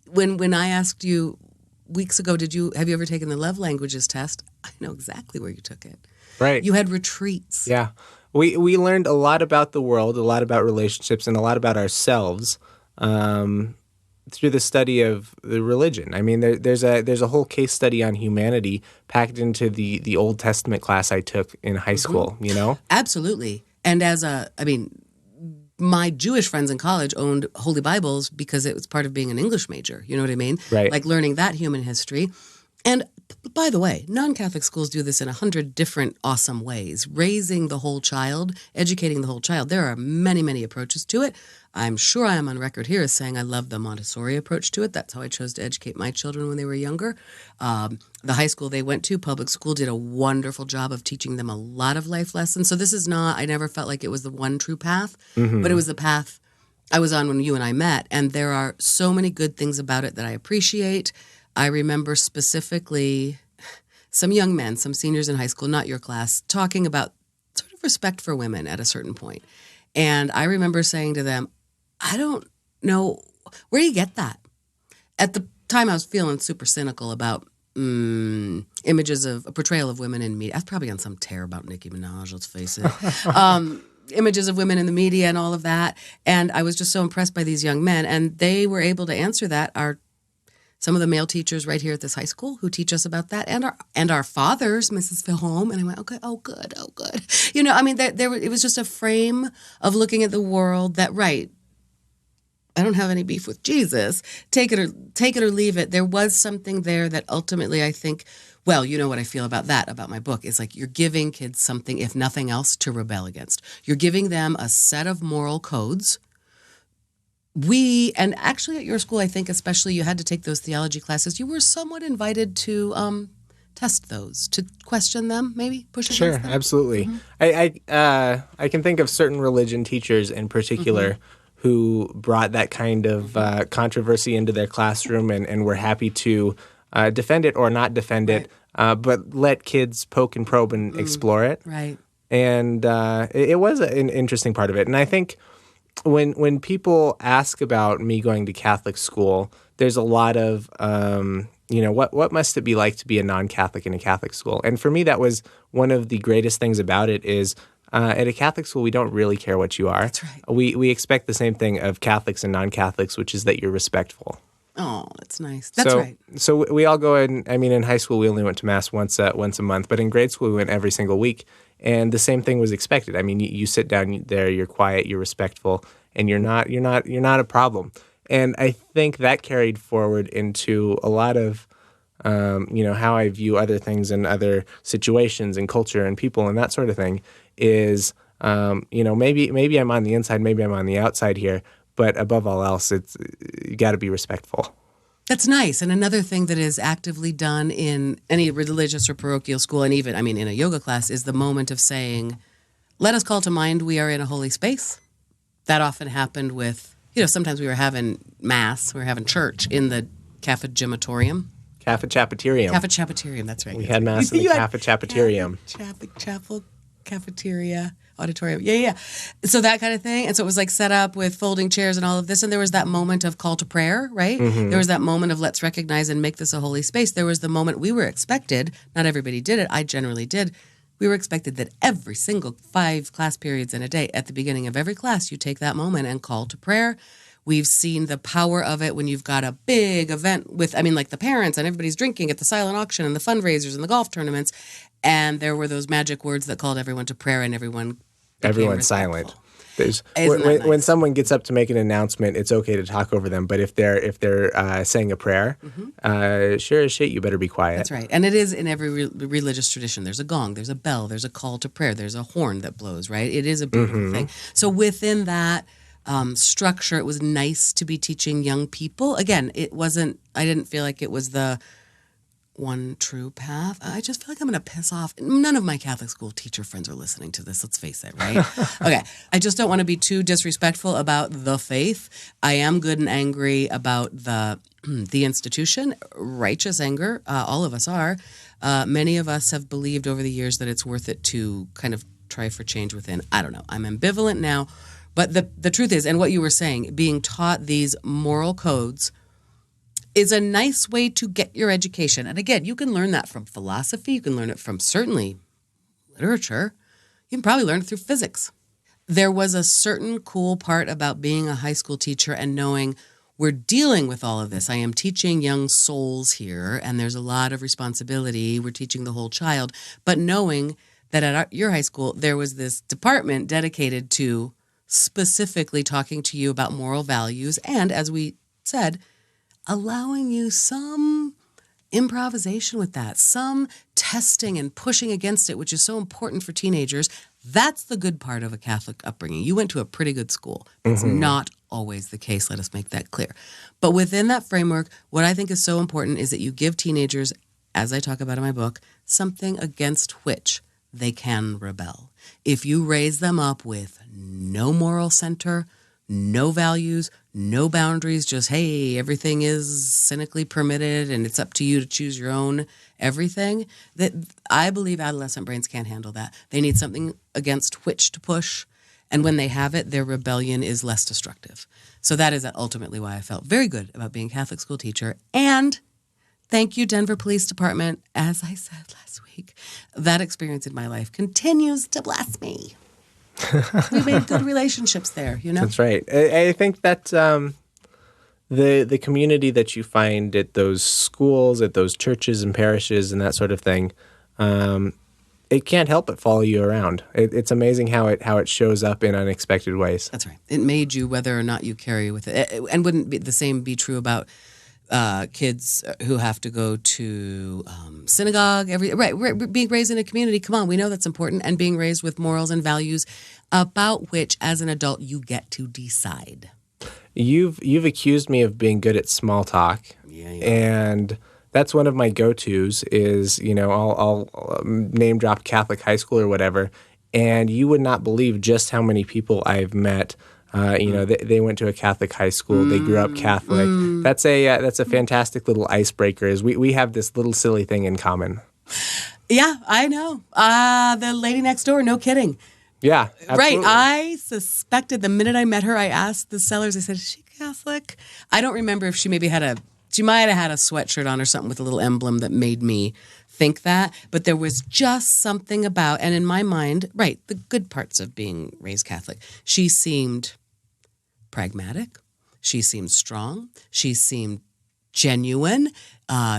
When I asked you weeks ago, have you ever taken the love languages test? I know exactly where you took it.
Right.
You had retreats.
Yeah. We learned a lot about the world, a lot about relationships, and a lot about ourselves through the study of the religion. I mean, there's a whole case study on humanity packed into the Old Testament class I took in high school, you know?
Absolutely. And my Jewish friends in college owned Holy Bibles because it was part of being an English major. You know what I mean?
Right.
Like learning that human history. And by the way, non-Catholic schools do this in 100 different awesome ways. Raising the whole child, educating the whole child. There are many, many approaches to it. I'm sure I am on record here as saying I love the Montessori approach to it. That's how I chose to educate my children when they were younger. The high school they went to, public school, did a wonderful job of teaching them a lot of life lessons. So this is not, I never felt like it was the one true path, but it was the path I was on when you and I met. And there are so many good things about it that I appreciate. I remember specifically some young men, some seniors in high school, not your class, talking about sort of respect for women at a certain point. And I remember saying to them, I don't know, where do you get that? At the time, I was feeling super cynical about images of a portrayal of women in media. I was probably on some tear about Nicki Minaj, let's face it. Images of women in the media and all of that. And I was just so impressed by these young men. And they were able to answer that. Some of the male teachers right here at this high school who teach us about that, and our fathers, Mrs. Filholm, and I went, okay, oh good. You know, I mean, it was just a frame of looking at the world that, right, I don't have any beef with Jesus. Take it or leave it. There was something there that ultimately I think, well, you know what I feel about that, about my book. It's like you're giving kids something, if nothing else, to rebel against. You're giving them a set of moral codes. And actually at your school, I think especially you had to take those theology classes. You were somewhat invited to test those, to question them, maybe push against them.
Sure, absolutely. I can think of certain religion teachers in particular who brought that kind of controversy into their classroom and were happy to defend it or not defend it, but let kids poke and probe and explore it.
Right.
And it was an interesting part of it. And I think when people ask about me going to Catholic school, there's a lot of, what must it be like to be a non-Catholic in a Catholic school? And for me, that was one of the greatest things about it is at a Catholic school, we don't really care what you are.
That's right.
We expect the same thing of Catholics and non-Catholics, which is that you're respectful.
Oh, that's nice. That's right.
So we all go in high school, we only went to Mass once a month, but in grade school, we went every single week. And the same thing was expected. I mean, you sit down there, you're quiet, you're respectful, and you're not a problem. And I think that carried forward into a lot of, how I view other things and other situations and culture and people and that sort of thing is, maybe I'm on the inside, maybe I'm on the outside here, but above all else, you got to be respectful.
That's nice. And another thing that is actively done in any religious or parochial school, and even, in a yoga class, is the moment of saying, let us call to mind we are in a holy space. That often happened with, sometimes we were having mass, we were having church in the cafegimatorium.
Cafechapaterium,
that's right.
We had mass in the cafechapaterium.
Chapel, cafeteria, auditorium. Yeah. So that kind of thing. And so it was like set up with folding chairs and all of this. And there was that moment of call to prayer, right? Mm-hmm. There was that moment of let's recognize and make this a holy space. There was the moment we were expected, not everybody did it, I generally did, we were expected that every single 5 class periods in a day, at the beginning of every class, you take that moment and call to prayer. We've seen the power of it when you've got a big event with, like the parents and everybody's drinking at the silent auction and the fundraisers and the golf tournaments. And there were those magic words that called everyone to prayer and everyone's
silent.
Nice?
When someone gets up to make an announcement, it's okay to talk over them. But if they're saying a prayer, sure as shit, you better be quiet.
That's right. And it is in every religious tradition. There's a gong, there's a bell, there's a call to prayer, there's a horn that blows, right? It is a beautiful thing. So within that structure, it was nice to be teaching young people. Again, I didn't feel like it was the one true path. I just feel like I'm going to piss off. None of my Catholic school teacher friends are listening to this. Let's face it, right? Okay. I just don't want to be too disrespectful about the faith. I am good and angry about the institution. Righteous anger. All of us are. Many of us have believed over the years that it's worth it to kind of try for change within. I don't know. I'm ambivalent now. But the truth is, and what you were saying, being taught these moral codes is a nice way to get your education. And again, you can learn that from philosophy. You can learn it from certainly literature. You can probably learn it through physics. There was a certain cool part about being a high school teacher and knowing we're dealing with all of this. I am teaching young souls here, and there's a lot of responsibility. We're teaching the whole child. But knowing that at your high school, there was this department dedicated to specifically talking to you about moral values and, as we said, allowing you some improvisation with that, some testing and pushing against it, which is so important for teenagers. That's the good part of a Catholic upbringing. You went to a pretty good school. It's not always the case. Let us make that clear. But within that framework, what I think is so important is that you give teenagers, as I talk about in my book, something against which they can rebel. If you raise them up with no moral center, no values, no boundaries, just, hey, everything is cynically permitted and it's up to you to choose your own everything, that I believe adolescent brains can't handle that. They need something against which to push. And when they have it, their rebellion is less destructive. So that is ultimately why I felt very good about being a Catholic school teacher. And thank you, Denver Police Department. As I said last week, that experience in my life continues to bless me. We made good relationships there, you know?
That's right. I think that the community that you find at those schools, at those churches and parishes and that sort of thing, it can't help but follow you around. It's amazing how it shows up in unexpected ways.
That's right. It made you whether or not you carry with it. And wouldn't the same be true about kids who have to go to synagogue being raised in a community? Come on, we know that's important, and being raised with morals and values about which, as an adult, you get to decide.
You've accused me of being good at small talk, and that's one of my go-tos. Is I'll name drop Catholic high school or whatever, and you would not believe just how many people I've met. They went to a Catholic high school. They grew up Catholic. That's a fantastic little icebreaker. Is we have this little silly thing in common.
Yeah, I know. The lady next door. No kidding.
Yeah, absolutely.
Right. I suspected the minute I met her. I asked the sellers. I said, "Is she Catholic?" I don't remember if she might have had a sweatshirt on or something with a little emblem that made me think that. But there was just something about, and in my mind, right, the good parts of being raised Catholic. She seemed pragmatic. She seemed strong. She seemed genuine.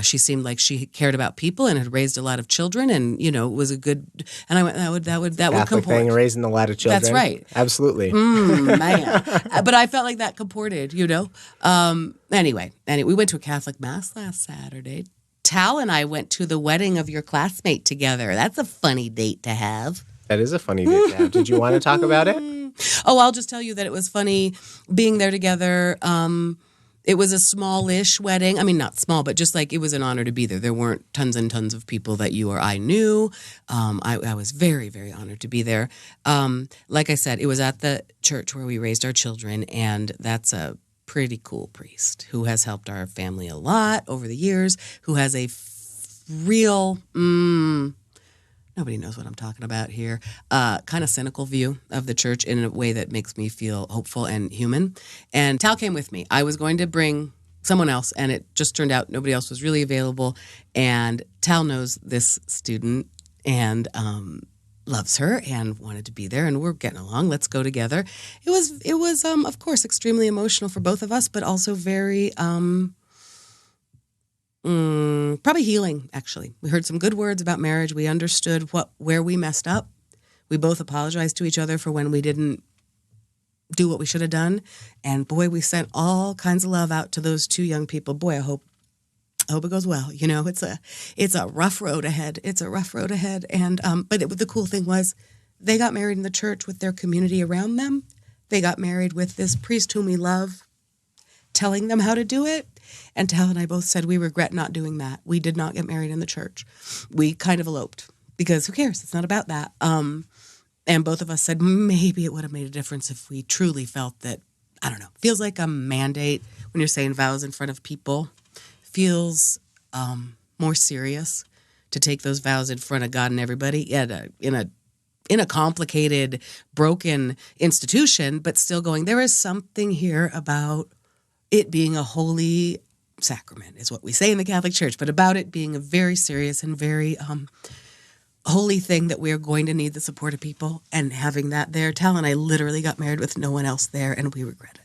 She seemed like she cared about people and had raised a lot of children, and was a good. And I went, that would
Catholic
comport.
Thing, raising a lot of children.
That's right.
Absolutely.
Man, but I felt like that comported. Anyway, we went to a Catholic mass last Saturday. Tal and I went to the wedding of your classmate together. That's a funny date to have.
That is a funny date to have. Did you want to talk about it?
Oh, I'll just tell you that it was funny being there together. It was a smallish wedding. I mean, not small, but just like it was an honor to be there. There weren't tons and tons of people that you or I knew. I was very, very honored to be there. Like I said, it was at the church where we raised our children, and that's a pretty cool priest who has helped our family a lot over the years, who has a real, nobody knows what I'm talking about here, kind of cynical view of the church in a way that makes me feel hopeful and human. And Tal came with me. I was going to bring someone else, and it just turned out nobody else was really available. And Tal knows this student and loves her and wanted to be there, and we're getting along. Let's go together. It was of course extremely emotional for both of us, but also very probably healing. Actually, we heard some good words about marriage. We understood where we messed up. We both apologized to each other for when we didn't do what we should have done, and boy, we sent all kinds of love out to those two young people. Boy, I hope it goes well. It's a rough road ahead. It's a rough road ahead. And but the cool thing was, they got married in the church with their community around them. They got married with this priest whom we love, telling them how to do it. And Tal and I both said we regret not doing that. We did not get married in the church. We kind of eloped because who cares? It's not about that. And both of us said maybe it would have made a difference if we truly felt that, I don't know, feels like a mandate when you're saying vows in front of people. Feels more serious to take those vows in front of God and everybody in a in a complicated, broken institution, but still going, there is something here about it being a holy sacrament, is what we say in the Catholic Church, but about it being a very serious and very holy thing that we're going to need the support of people, and having that there. Tal and I literally got married with no one else there, and we regret it.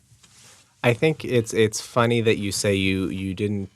I think it's funny that you say you didn't.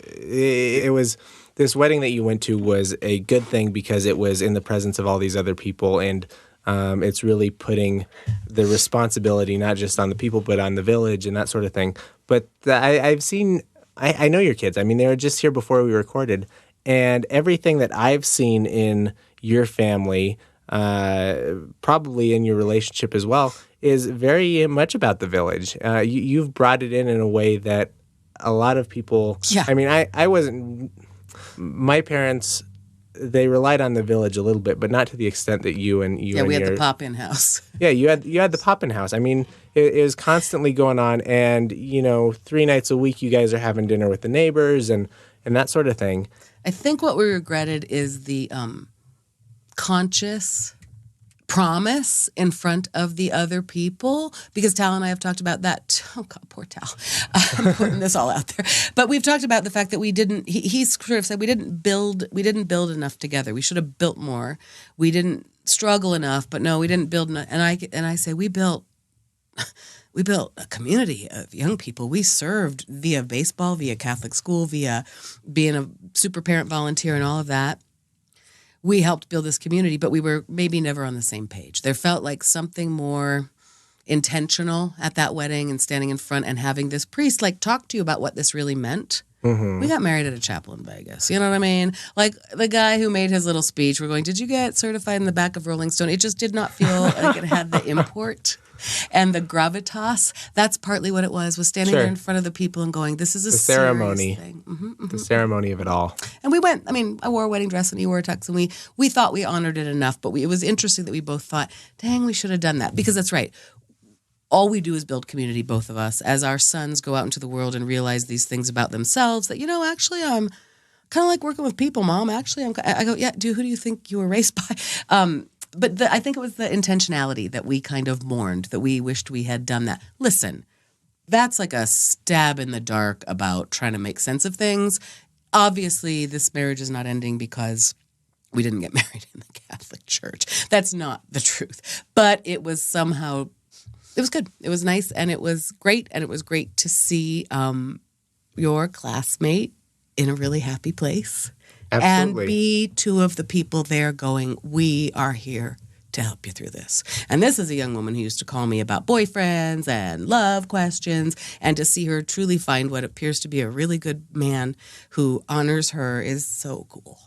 It was this wedding that you went to was a good thing because it was in the presence of all these other people, and it's really putting the responsibility not just on the people but on the village and that sort of thing. But I've seen. I know your kids. I mean, they were just here before we recorded, and everything that I've seen in your family, probably in your relationship as well, is very much about the village. You've brought it in a way that a lot of people.
Yeah.
I mean, I wasn't. My parents, they relied on the village a little bit, but not to the extent that you and you.
Yeah,
and
we had the pop-in house.
Yeah, you had the pop-in house. I mean, it was constantly going on, and 3 nights a week you guys are having dinner with the neighbors and that sort of thing.
I think what we regretted is the conscious promise in front of the other people, because Tal and I have talked about that. Oh God, poor Tal. I'm putting this all out there, but we've talked about the fact that we didn't. He sort of said we didn't build enough together. We should have built more. We didn't struggle enough, but no, we didn't build enough. And I say we built a community of young people. We served via baseball, via Catholic school, via being a super parent volunteer and all of that. We helped build this community, but we were maybe never on the same page. There felt like something more intentional at that wedding, and standing in front and having this priest talk to you about what this really meant. Mm-hmm. We got married at a chapel in Vegas. You know what I mean? Like the guy who made his little speech, we're going, did you get certified in the back of Rolling Stone? It just did not feel like it had the and the gravitas. That's partly what it was standing there in front of the people and going, this is a
ceremony
thing. Mm-hmm, mm-hmm.
The ceremony of it all.
And we went. I mean, I wore a wedding dress and he wore a tux, and we thought we honored it enough, but it was interesting that we both thought, dang, we should have done that, because that's right. All we do is build community, both of us, as our sons go out into the world and realize these things about themselves that, actually I'm kind of like working with people, Mom. Actually, I go, yeah, who do you think you were raised by? But I think it was the intentionality that we kind of mourned, that we wished we had done that. Listen, that's like a stab in the dark about trying to make sense of things. Obviously, this marriage is not ending because we didn't get married in the Catholic Church. That's not the truth. But it was somehow, it was good. It was nice, and it was great. And it was great to see your classmate in a really happy place.
Absolutely.
And be two of the people there going, we are here to help you through this. And this is a young woman who used to call me about boyfriends and love questions, and to see her truly find what appears to be a really good man who honors her is so cool.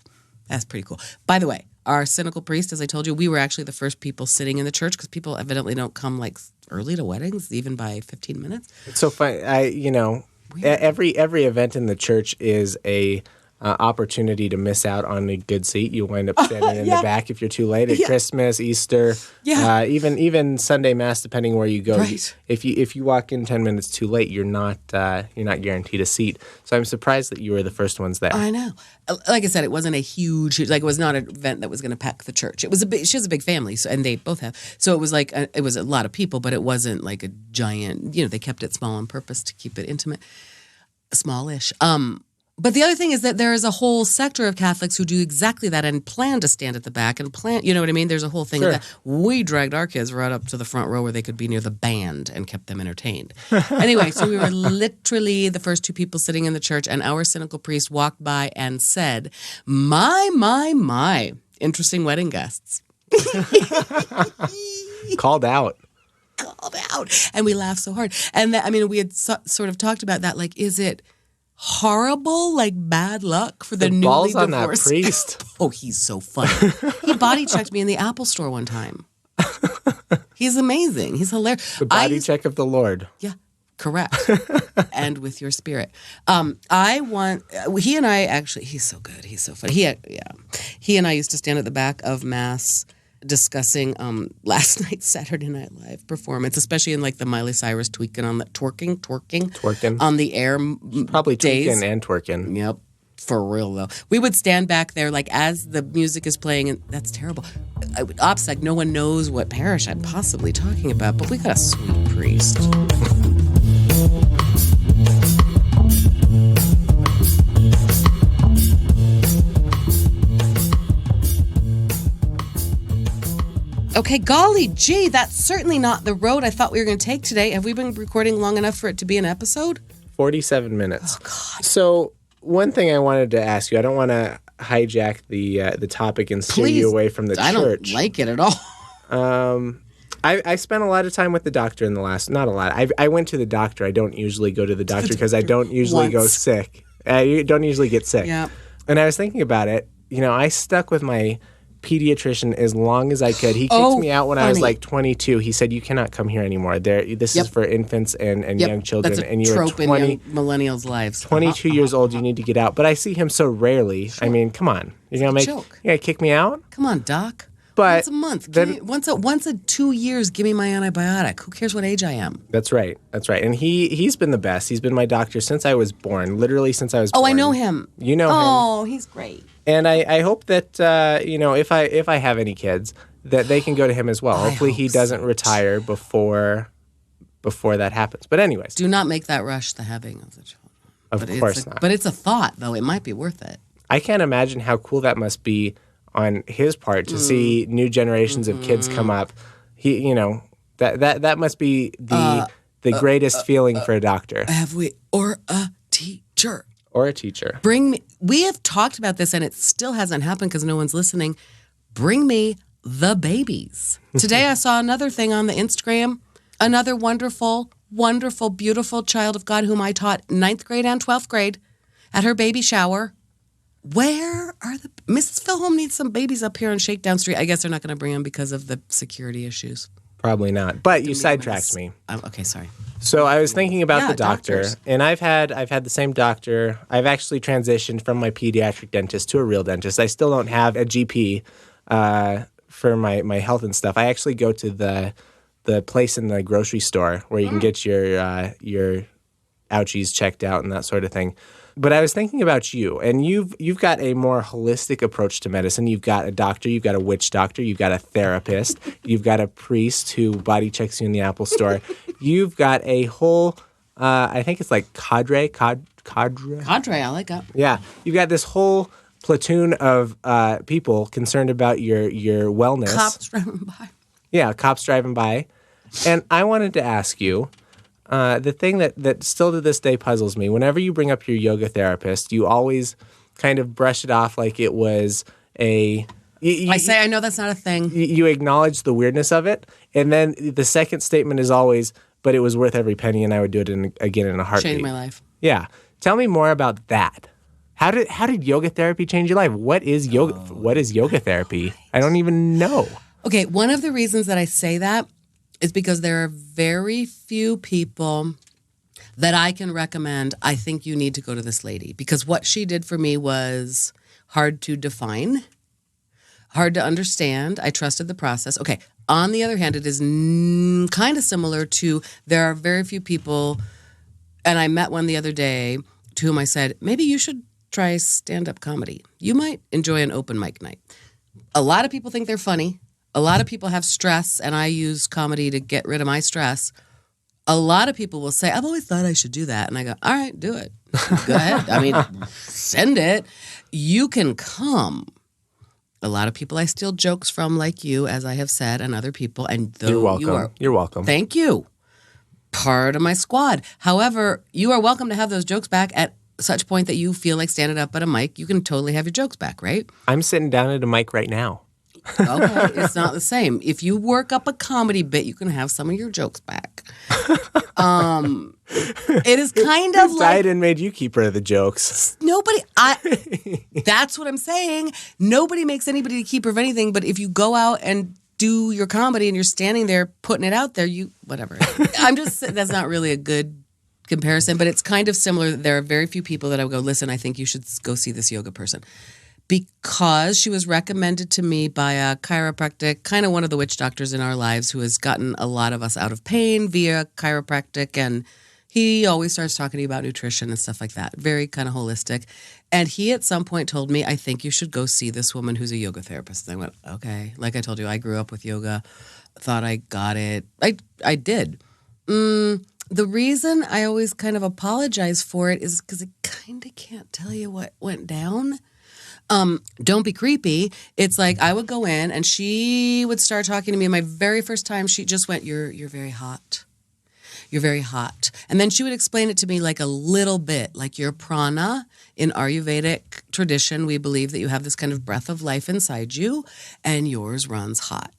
That's pretty cool. By the way, our cynical priest, as I told you, we were actually the first people sitting in the church, because people evidently don't come early to weddings, even by 15 minutes.
It's so funny. Every event in the church is a opportunity to miss out on a good seat. You wind up standing in the back if you're too late at Christmas, Easter, even Sunday Mass, depending where you go.
Right.
If you walk in 10 minutes too late, you're not guaranteed a seat. So I'm surprised that you were the first ones there.
I know. Like I said, it wasn't a huge, it was not an event that was going to pack the church. It was she has a big family, so, and they both have. So it was it was a lot of people, but it wasn't like a giant, they kept it small on purpose to keep it intimate, smallish. But the other thing is that there is a whole sector of Catholics who do exactly that and plan to stand at the back and plan, you know what I mean? There's a whole thing of that. We dragged our kids right up to the front row where they could be near the band and kept them entertained. Anyway, so we were literally the first two people sitting in the church, and our cynical priest walked by and said, my, interesting wedding guests.
Called out.
And we laughed so hard. And we had sort of talked about that, is it horrible, bad luck for the newly
balls on
divorced?
That priest.
Oh, he's so funny. He body checked me in the Apple store one time. He's amazing. He's hilarious.
The body check of the Lord.
Yeah, correct. And with your spirit. He and I actually, he's so good. He's so funny. He and I used to stand at the back of Mass discussing last night's Saturday Night Live performance, especially in the Miley Cyrus twerking on the air
probably
days.
tweaking and twerking.
Yep. For real, though. We would stand back there, like, as the music is playing, and that's terrible. OPSEC, no one knows what parish I'm possibly talking about, but we got a sweet priest. Okay, golly gee, that's certainly not the road I thought we were going to take today. Have we been recording long enough for it to be an episode?
47 minutes.
Oh, God.
So one thing I wanted to ask you, I don't want to hijack the topic and steer you away from the church.
I don't like it at all.
I spent a lot of time with the doctor in the last, not a lot. I went to the doctor. I don't usually go to the doctor because I don't usually go sick. I don't usually get sick.
Yeah.
And I was thinking about it. You know, I stuck with my pediatrician as long as I could. He kicked me out when I was like 22. He said, "You cannot come here anymore. This is for infants and young children."
That's a
and you're
trope
20,
in young millennials' lives.
22 years old. You need to get out. But I see him so rarely. Sure. I mean, come on. You're gonna kick me out?
Come on, doc.
But
once a month. Once a 2 years, give me my antibiotic. Who cares what age I am?
That's right. And he's been the best. He's been my doctor since I was born. Literally since I was born.
Oh, I know him.
You know him.
Oh, he's great.
And I hope that if I have any kids, that they can go to him as well. Hopefully he doesn't retire before that happens. But anyways,
do not make that rush the having of the children.
Of course not.
But it's a thought, though. It might be worth it.
I can't imagine how cool that must be on his part to see new generations of kids come up. That must be the greatest feeling for a doctor.
Or a teacher.
Or a teacher.
We have talked about this and it still hasn't happened because no one's listening. Bring me the babies. Today I saw another thing on the Instagram. Another wonderful, wonderful, beautiful child of God whom I taught 9th grade and 12th grade at her baby shower. Where are Mrs. Filholm needs some babies up here on Shakedown Street. I guess they're not going to bring them because of the security issues.
Probably not. But you sidetracked me.
Okay, sorry.
So I was thinking about the doctor,
doctors.
And I've had the same doctor. I've actually transitioned from my pediatric dentist to a real dentist. I still don't have a GP for my health and stuff. I actually go to the place in the grocery store where you can get your ouchies checked out and that sort of thing. But I was thinking about you, and you've got a more holistic approach to medicine. You've got a doctor, you've got a witch doctor, you've got a therapist, you've got a priest who body checks you in the Apple store. You've got a whole, I think it's like cadre.
Cadre, I like that.
Yeah, you've got this whole platoon of people concerned about your wellness.
Cops driving by.
Yeah, cops driving by. And I wanted to ask you, the thing that still to this day puzzles me, whenever you bring up your yoga therapist, you always kind of brush it off like it was I
know that's not a thing.
You acknowledge the weirdness of it, and then the second statement is always, but it was worth every penny and I would do it again in a heartbeat.
Changed my life.
Yeah. Tell me more about that. How did yoga therapy change your life? What is yoga? What is yoga therapy? I don't even know.
Okay, one of the reasons that I say that is because there are very few people that I can recommend. I think you need to go to this lady because what she did for me was hard to define, hard to understand. I trusted the process. Okay, on the other hand, it is kind of similar to there are very few people, and I met one the other day to whom I said, maybe you should try stand-up comedy. You might enjoy an open mic night. A lot of people think they're funny. A lot of people have stress, and I use comedy to get rid of my stress. A lot of people will say, I've always thought I should do that. And I go, all right, do it. Go ahead. I mean, send it. You can come. A lot of people I steal jokes from, like you, as I have said, and other people. And
You're welcome. You're welcome.
Thank you. Part of my squad. However, you are welcome to have those jokes back at such point that you feel like standing up at a mic. You can totally have your jokes back, right?
I'm sitting down at a mic right now.
Okay, it's not the same. If you work up a comedy bit, you can have some of your jokes back. It is kind of like
died and made you keeper of the jokes.
That's what I'm saying. Nobody makes anybody the keeper of anything, but if you go out and do your comedy and you're standing there putting it out there, whatever. That's not really a good comparison, but it's kind of similar. There are very few people that I would go, listen, I think you should go see this yoga person. Because she was recommended to me by a chiropractic, kind of one of the witch doctors in our lives who has gotten a lot of us out of pain via chiropractic and, He always starts talking to you about nutrition and stuff like that. Very kind of holistic. And he at some point told me, I think you should go see this woman who's a yoga therapist. And I went, okay. Like I told you, I grew up with yoga. Thought I got it. I did. The reason I always kind of apologize for it is because I kind of can't tell you what went down. Don't be creepy. It's like I would go in and she would start talking to me. My very first time, she just went, you're very hot. You're very hot. And then she would explain it to me like a little bit, like your prana. In Ayurvedic tradition, we believe that you have this kind of breath of life inside you and yours runs hot.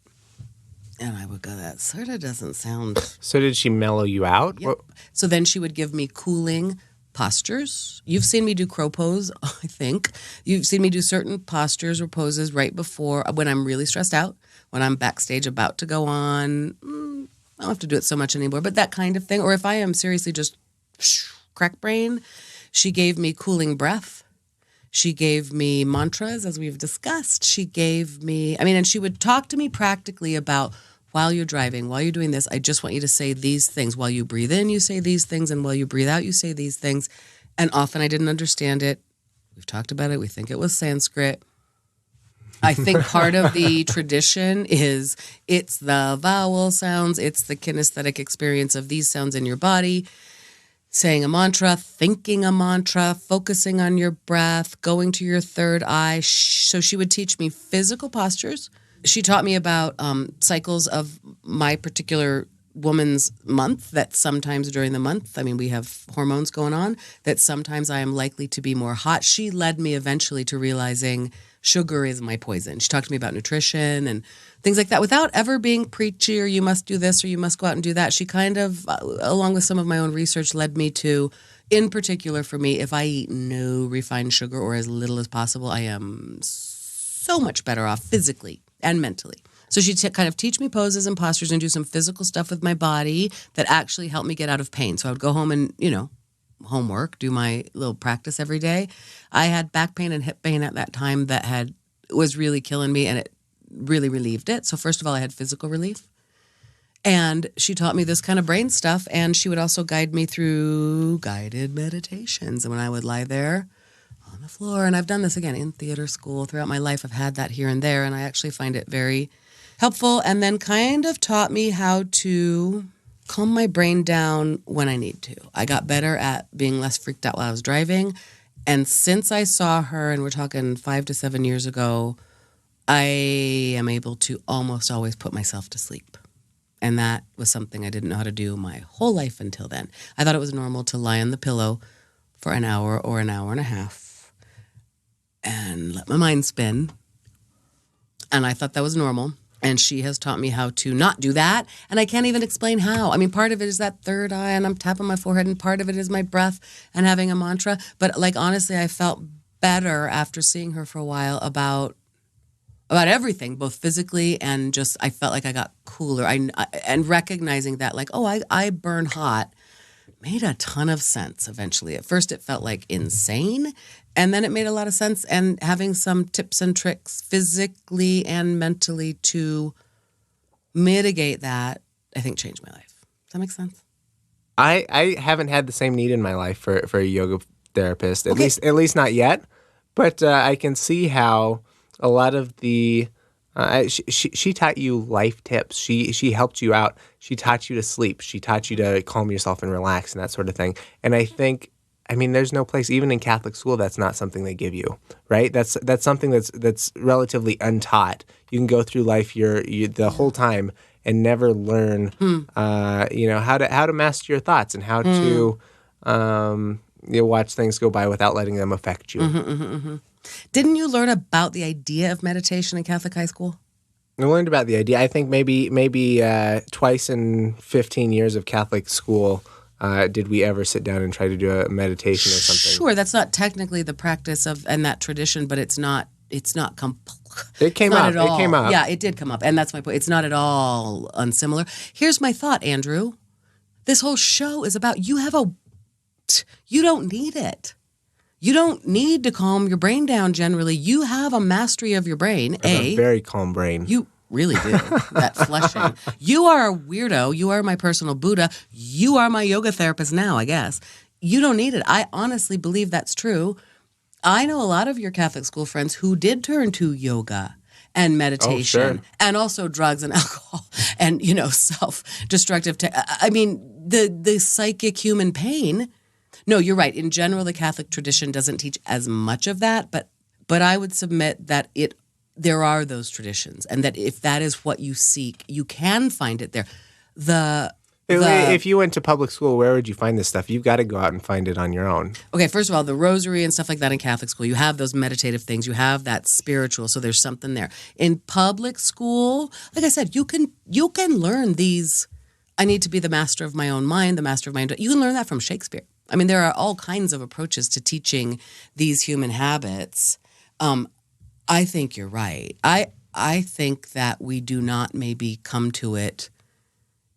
And I would go, that sort of doesn't sound...
So did she mellow you out?
Yep. So then she would give me cooling postures. You've seen me do crow pose, I think. You've seen me do certain postures or poses right before, when I'm really stressed out, when I'm backstage about to go on. I don't have to do it so much anymore, but that kind of thing. Or if I am seriously just crack brain, she gave me cooling breath. She gave me mantras, as we've discussed. She gave me, and she would talk to me practically about, while you're driving, while you're doing this, I just want you to say these things. While you breathe in, you say these things. And while you breathe out, you say these things. And often I didn't understand it. We've talked about it. We think it was Sanskrit. I think part of the tradition is it's the vowel sounds. It's the kinesthetic experience of these sounds in your body. Saying a mantra, thinking a mantra, focusing on your breath, going to your third eye. So she would teach me physical postures. She taught me about cycles of my particular woman's month, that sometimes during the month, we have hormones going on, that sometimes I am likely to be more hot. She led me eventually to realizing sugar is my poison. She talked to me about nutrition and things like that without ever being preachy or you must do this or you must go out and do that. She kind of, along with some of my own research, led me to, in particular for me, if I eat no refined sugar or as little as possible, I am so much better off physically and mentally. So she'd kind of teach me poses and postures and do some physical stuff with my body that actually helped me get out of pain. So I would go home and, homework, do my little practice every day. I had back pain and hip pain at that time that was really killing me, and it really relieved it. So first of all, I had physical relief. And she taught me this kind of brain stuff, and she would also guide me through guided meditations. And when I would lie there on the floor, and I've done this again in theater school throughout my life, I've had that here and there, and I actually find it very helpful, and then kind of taught me how to calm my brain down when I need to. I got better at being less freaked out while I was driving. And since I saw her, and we're talking 5 to 7 years ago, I am able to almost always put myself to sleep. And that was something I didn't know how to do my whole life until then. I thought it was normal to lie on the pillow for an hour or an hour and a half and let my mind spin. And I thought that was normal. And she has taught me how to not do that. And I can't even explain how. Part of it is that third eye and I'm tapping my forehead, and part of it is my breath and having a mantra. But honestly, I felt better after seeing her for a while about everything, both physically and just I felt like I got cooler. And recognizing that I burn hot made a ton of sense eventually. At first it felt like insane, and then it made a lot of sense. And having some tips and tricks physically and mentally to mitigate that, I think changed my life. Does that make sense?
I haven't had the same need in my life for a yoga therapist, at least not yet. But I can see how a lot of the she taught you life tips. She helped you out. She taught you to sleep. She taught you to calm yourself and relax and that sort of thing. And I think, there's no place, even in Catholic school, that's not something they give you, right? That's something that's relatively untaught. You can go through life the whole time and never learn, how to master your thoughts and how to watch things go by without letting them affect you.
Didn't you learn about the idea of meditation in Catholic high school?
I learned about the idea. I think maybe twice in 15 years of Catholic school did we ever sit down and try to do a meditation or something.
Sure, that's not technically the practice and that tradition, but it's not. It came
up. It came up.
Yeah, it did come up, and that's my point. It's not at all unsimilar. Here's my thought, Andrew. This whole show is about you don't need it. You don't need to calm your brain down generally. You have a mastery of your brain.
I have a very calm brain.
really do. That flushing. You are a weirdo. You are my personal Buddha. You are my yoga therapist now, I guess. You don't need it. I honestly believe that's true. I know a lot of your Catholic school friends who did turn to yoga and meditation and also drugs and alcohol and, self-destructive. The psychic human pain. No, you're right. In general, the Catholic tradition doesn't teach as much of that, but I would submit that there are those traditions, and that if that is what you seek, you can find it there. If you went to public school, where would you find this stuff? You've got to go out and find it on your own. Okay, first of all, the rosary and stuff like that in Catholic school, you have those meditative things. You have that spiritual, so there's something there. In public school, like I said, you can learn these. I need to be the master of my own mind, the master of my own. You can learn that from Shakespeare. I mean, there are all kinds of approaches to teaching these human habits. I think you're right. I think that we do not maybe come to it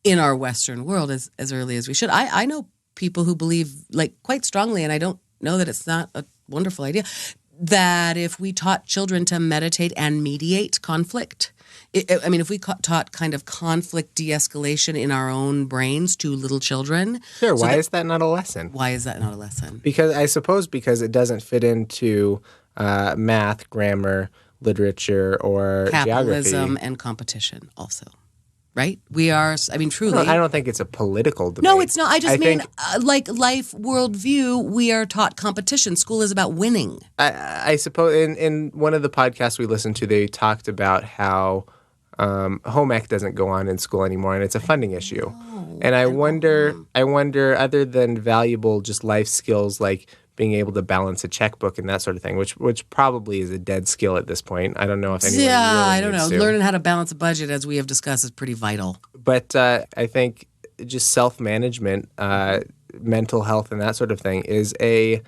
in our Western world as early as we should. I know people who believe, like, quite strongly, and I don't know that it's not a wonderful idea, that if we taught children to meditate and mediate conflict, if we taught kind of conflict de-escalation in our own brains to little children. Sure. Why is that not a lesson? Why is that not a lesson? Because it doesn't fit into math, grammar, literature, or capitalism geography. And competition also. Right? We are, truly. No, I don't think it's a political debate. No, it's not. I just mean, like life worldview, we are taught competition. School is about winning. I suppose in one of the podcasts we listened to, they talked about how home ec doesn't go on in school anymore, and it's a funding issue. And I wonder, other than valuable just life skills like being able to balance a checkbook and that sort of thing, which probably is a dead skill at this point. I don't know if anyone really I don't know. Learning how to balance a budget, as we have discussed, is pretty vital. But I think just self-management, mental health, and that sort of thing is a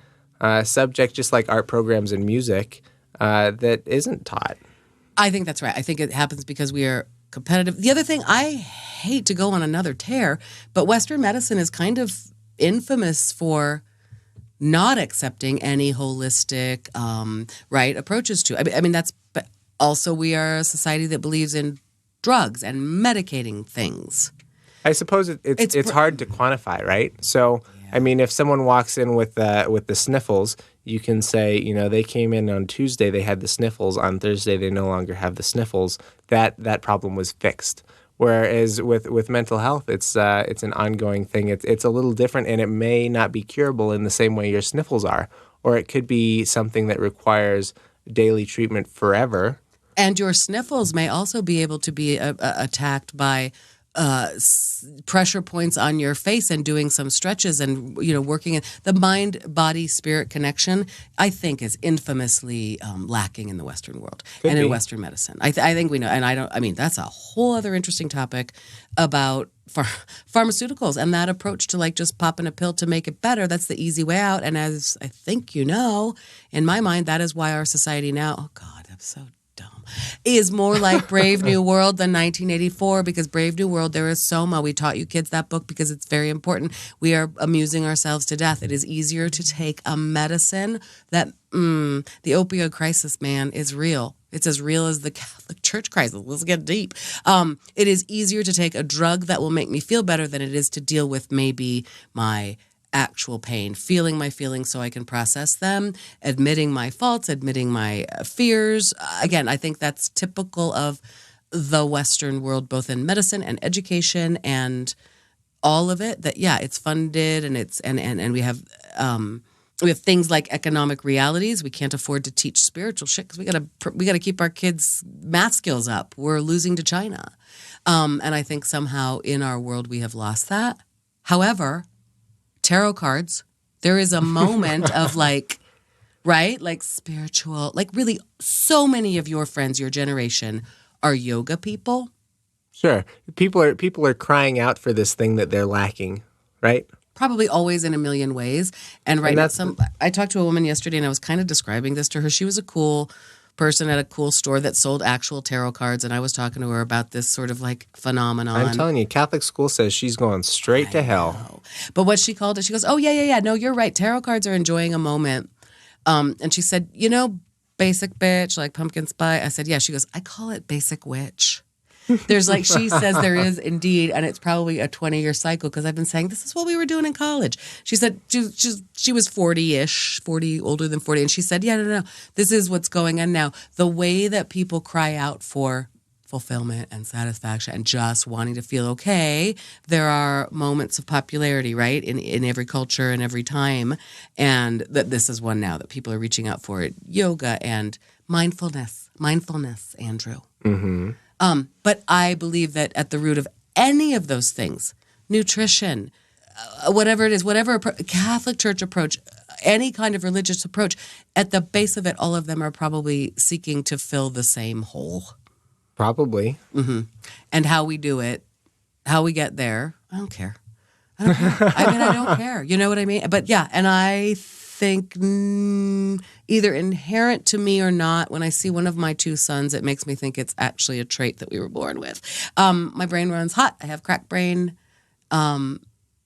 subject, just like art programs and music, that isn't taught. I think that's right. I think it happens because we are competitive. The other thing, I hate to go on another tear, but Western medicine is kind of infamous for not accepting any holistic, approaches to. But also we are a society that believes in drugs and medicating things. I suppose it's hard to quantify, right? So, yeah. If someone walks in with the sniffles, you can say, they came in on Tuesday, they had the sniffles. On Thursday, they no longer have the sniffles. That problem was fixed. Whereas with mental health, it's an ongoing thing. It's a little different, and it may not be curable in the same way your sniffles are, or it could be something that requires daily treatment forever. And your sniffles may also be able to be attacked by pressure points on your face and doing some stretches and working in the mind body spirit connection. I think is infamously lacking in the Western world and in Western medicine. I think we know, and that's a whole other interesting topic about pharmaceuticals and that approach to just popping a pill to make it better. That's the easy way out. And as I think in my mind, that is why our society now. Oh God, I'm so dumb, is more like Brave New World than 1984, because Brave New World, there is Soma. We taught you kids that book because it's very important. We are amusing ourselves to death. It is easier to take a medicine that, the opioid crisis, man, is real. It's as real as the Catholic Church crisis. Let's get deep. It is easier to take a drug that will make me feel better than it is to deal with maybe my actual pain, feeling my feelings so I can process them, admitting my faults, admitting my fears. Again, I think that's typical of the Western world, both in medicine and education and all of it. That it's funded and it's and we have things like economic realities. We can't afford to teach spiritual shit because we gotta keep our kids' math skills up. We're losing to China, and I think somehow in our world we have lost that. However, tarot cards, there is a moment of spiritual, really so many of your friends, your generation, are yoga people. Sure. People are crying out for this thing that they're lacking, right? Probably always in a million ways. And I talked to a woman yesterday and I was kind of describing this to her. She was a cool person at a cool store that sold actual tarot cards, and I was talking to her about this sort of phenomenon. I'm telling you, Catholic school says she's going straight to hell. But what she called it, she goes, oh, yeah, no, you're right. Tarot cards are enjoying a moment. And she said, basic bitch, like pumpkin spice. I said, yeah. She goes, I call it basic witch. There's like, she says there is indeed, and it's probably a 20-year cycle because I've been saying this is what we were doing in college. She said she was 40-ish, 40, older than 40. And she said, yeah, no, this is what's going on now. The way that people cry out for fulfillment and satisfaction and just wanting to feel okay. There are moments of popularity, right, in every culture and every time. And that this is one now that people are reaching out for it. Yoga and mindfulness, Andrew.
Mm-hmm.
But I believe that at the root of any of those things, nutrition, whatever it is, whatever Catholic Church approach, any kind of religious approach, at the base of it, all of them are probably seeking to fill the same hole.
Probably.
Mm-hmm. And how we do it, how we get there, I don't care. I don't care. You know what I mean? But yeah, and I think either inherent to me or not, when I see one of my two sons, it makes me think it's actually a trait that we were born with. My brain runs hot. I have crack brain. I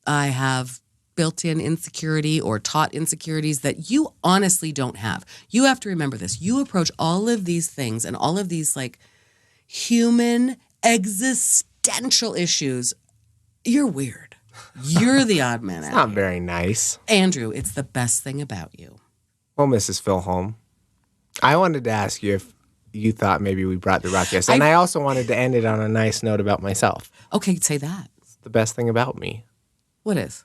have built-in insecurity or taught insecurities that you honestly don't have. You have to remember this. You approach all of these things and all of these like human existential issues. You're weird. You're the odd man out.
It's not very nice.
Andrew, it's the best thing about you.
Well, Mrs. Filholm, I wanted to ask you if you thought maybe we brought the ruckus. And I also wanted to end it on a nice note about myself.
Okay, say that.
It's the best thing about me.
What is?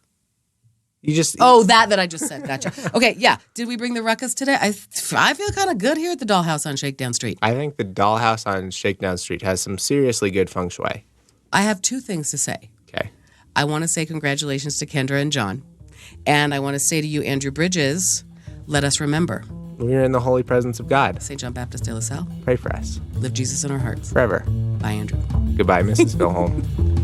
You just...
Oh, that I just said. Gotcha. Okay, yeah. Did we bring the ruckus today? I feel kind of good here at the Dollhouse on Shakedown Street.
I think the Dollhouse on Shakedown Street has some seriously good feng shui.
I have two things to say.
Okay.
I want to say congratulations to Kendra and John. And I want to say to you, Andrew Bridges, let us remember.
We're in the holy presence of God.
St. John Baptist de La Salle.
Pray for us.
Live Jesus in our hearts.
Forever.
Bye, Andrew.
Goodbye, Mrs. Filholm.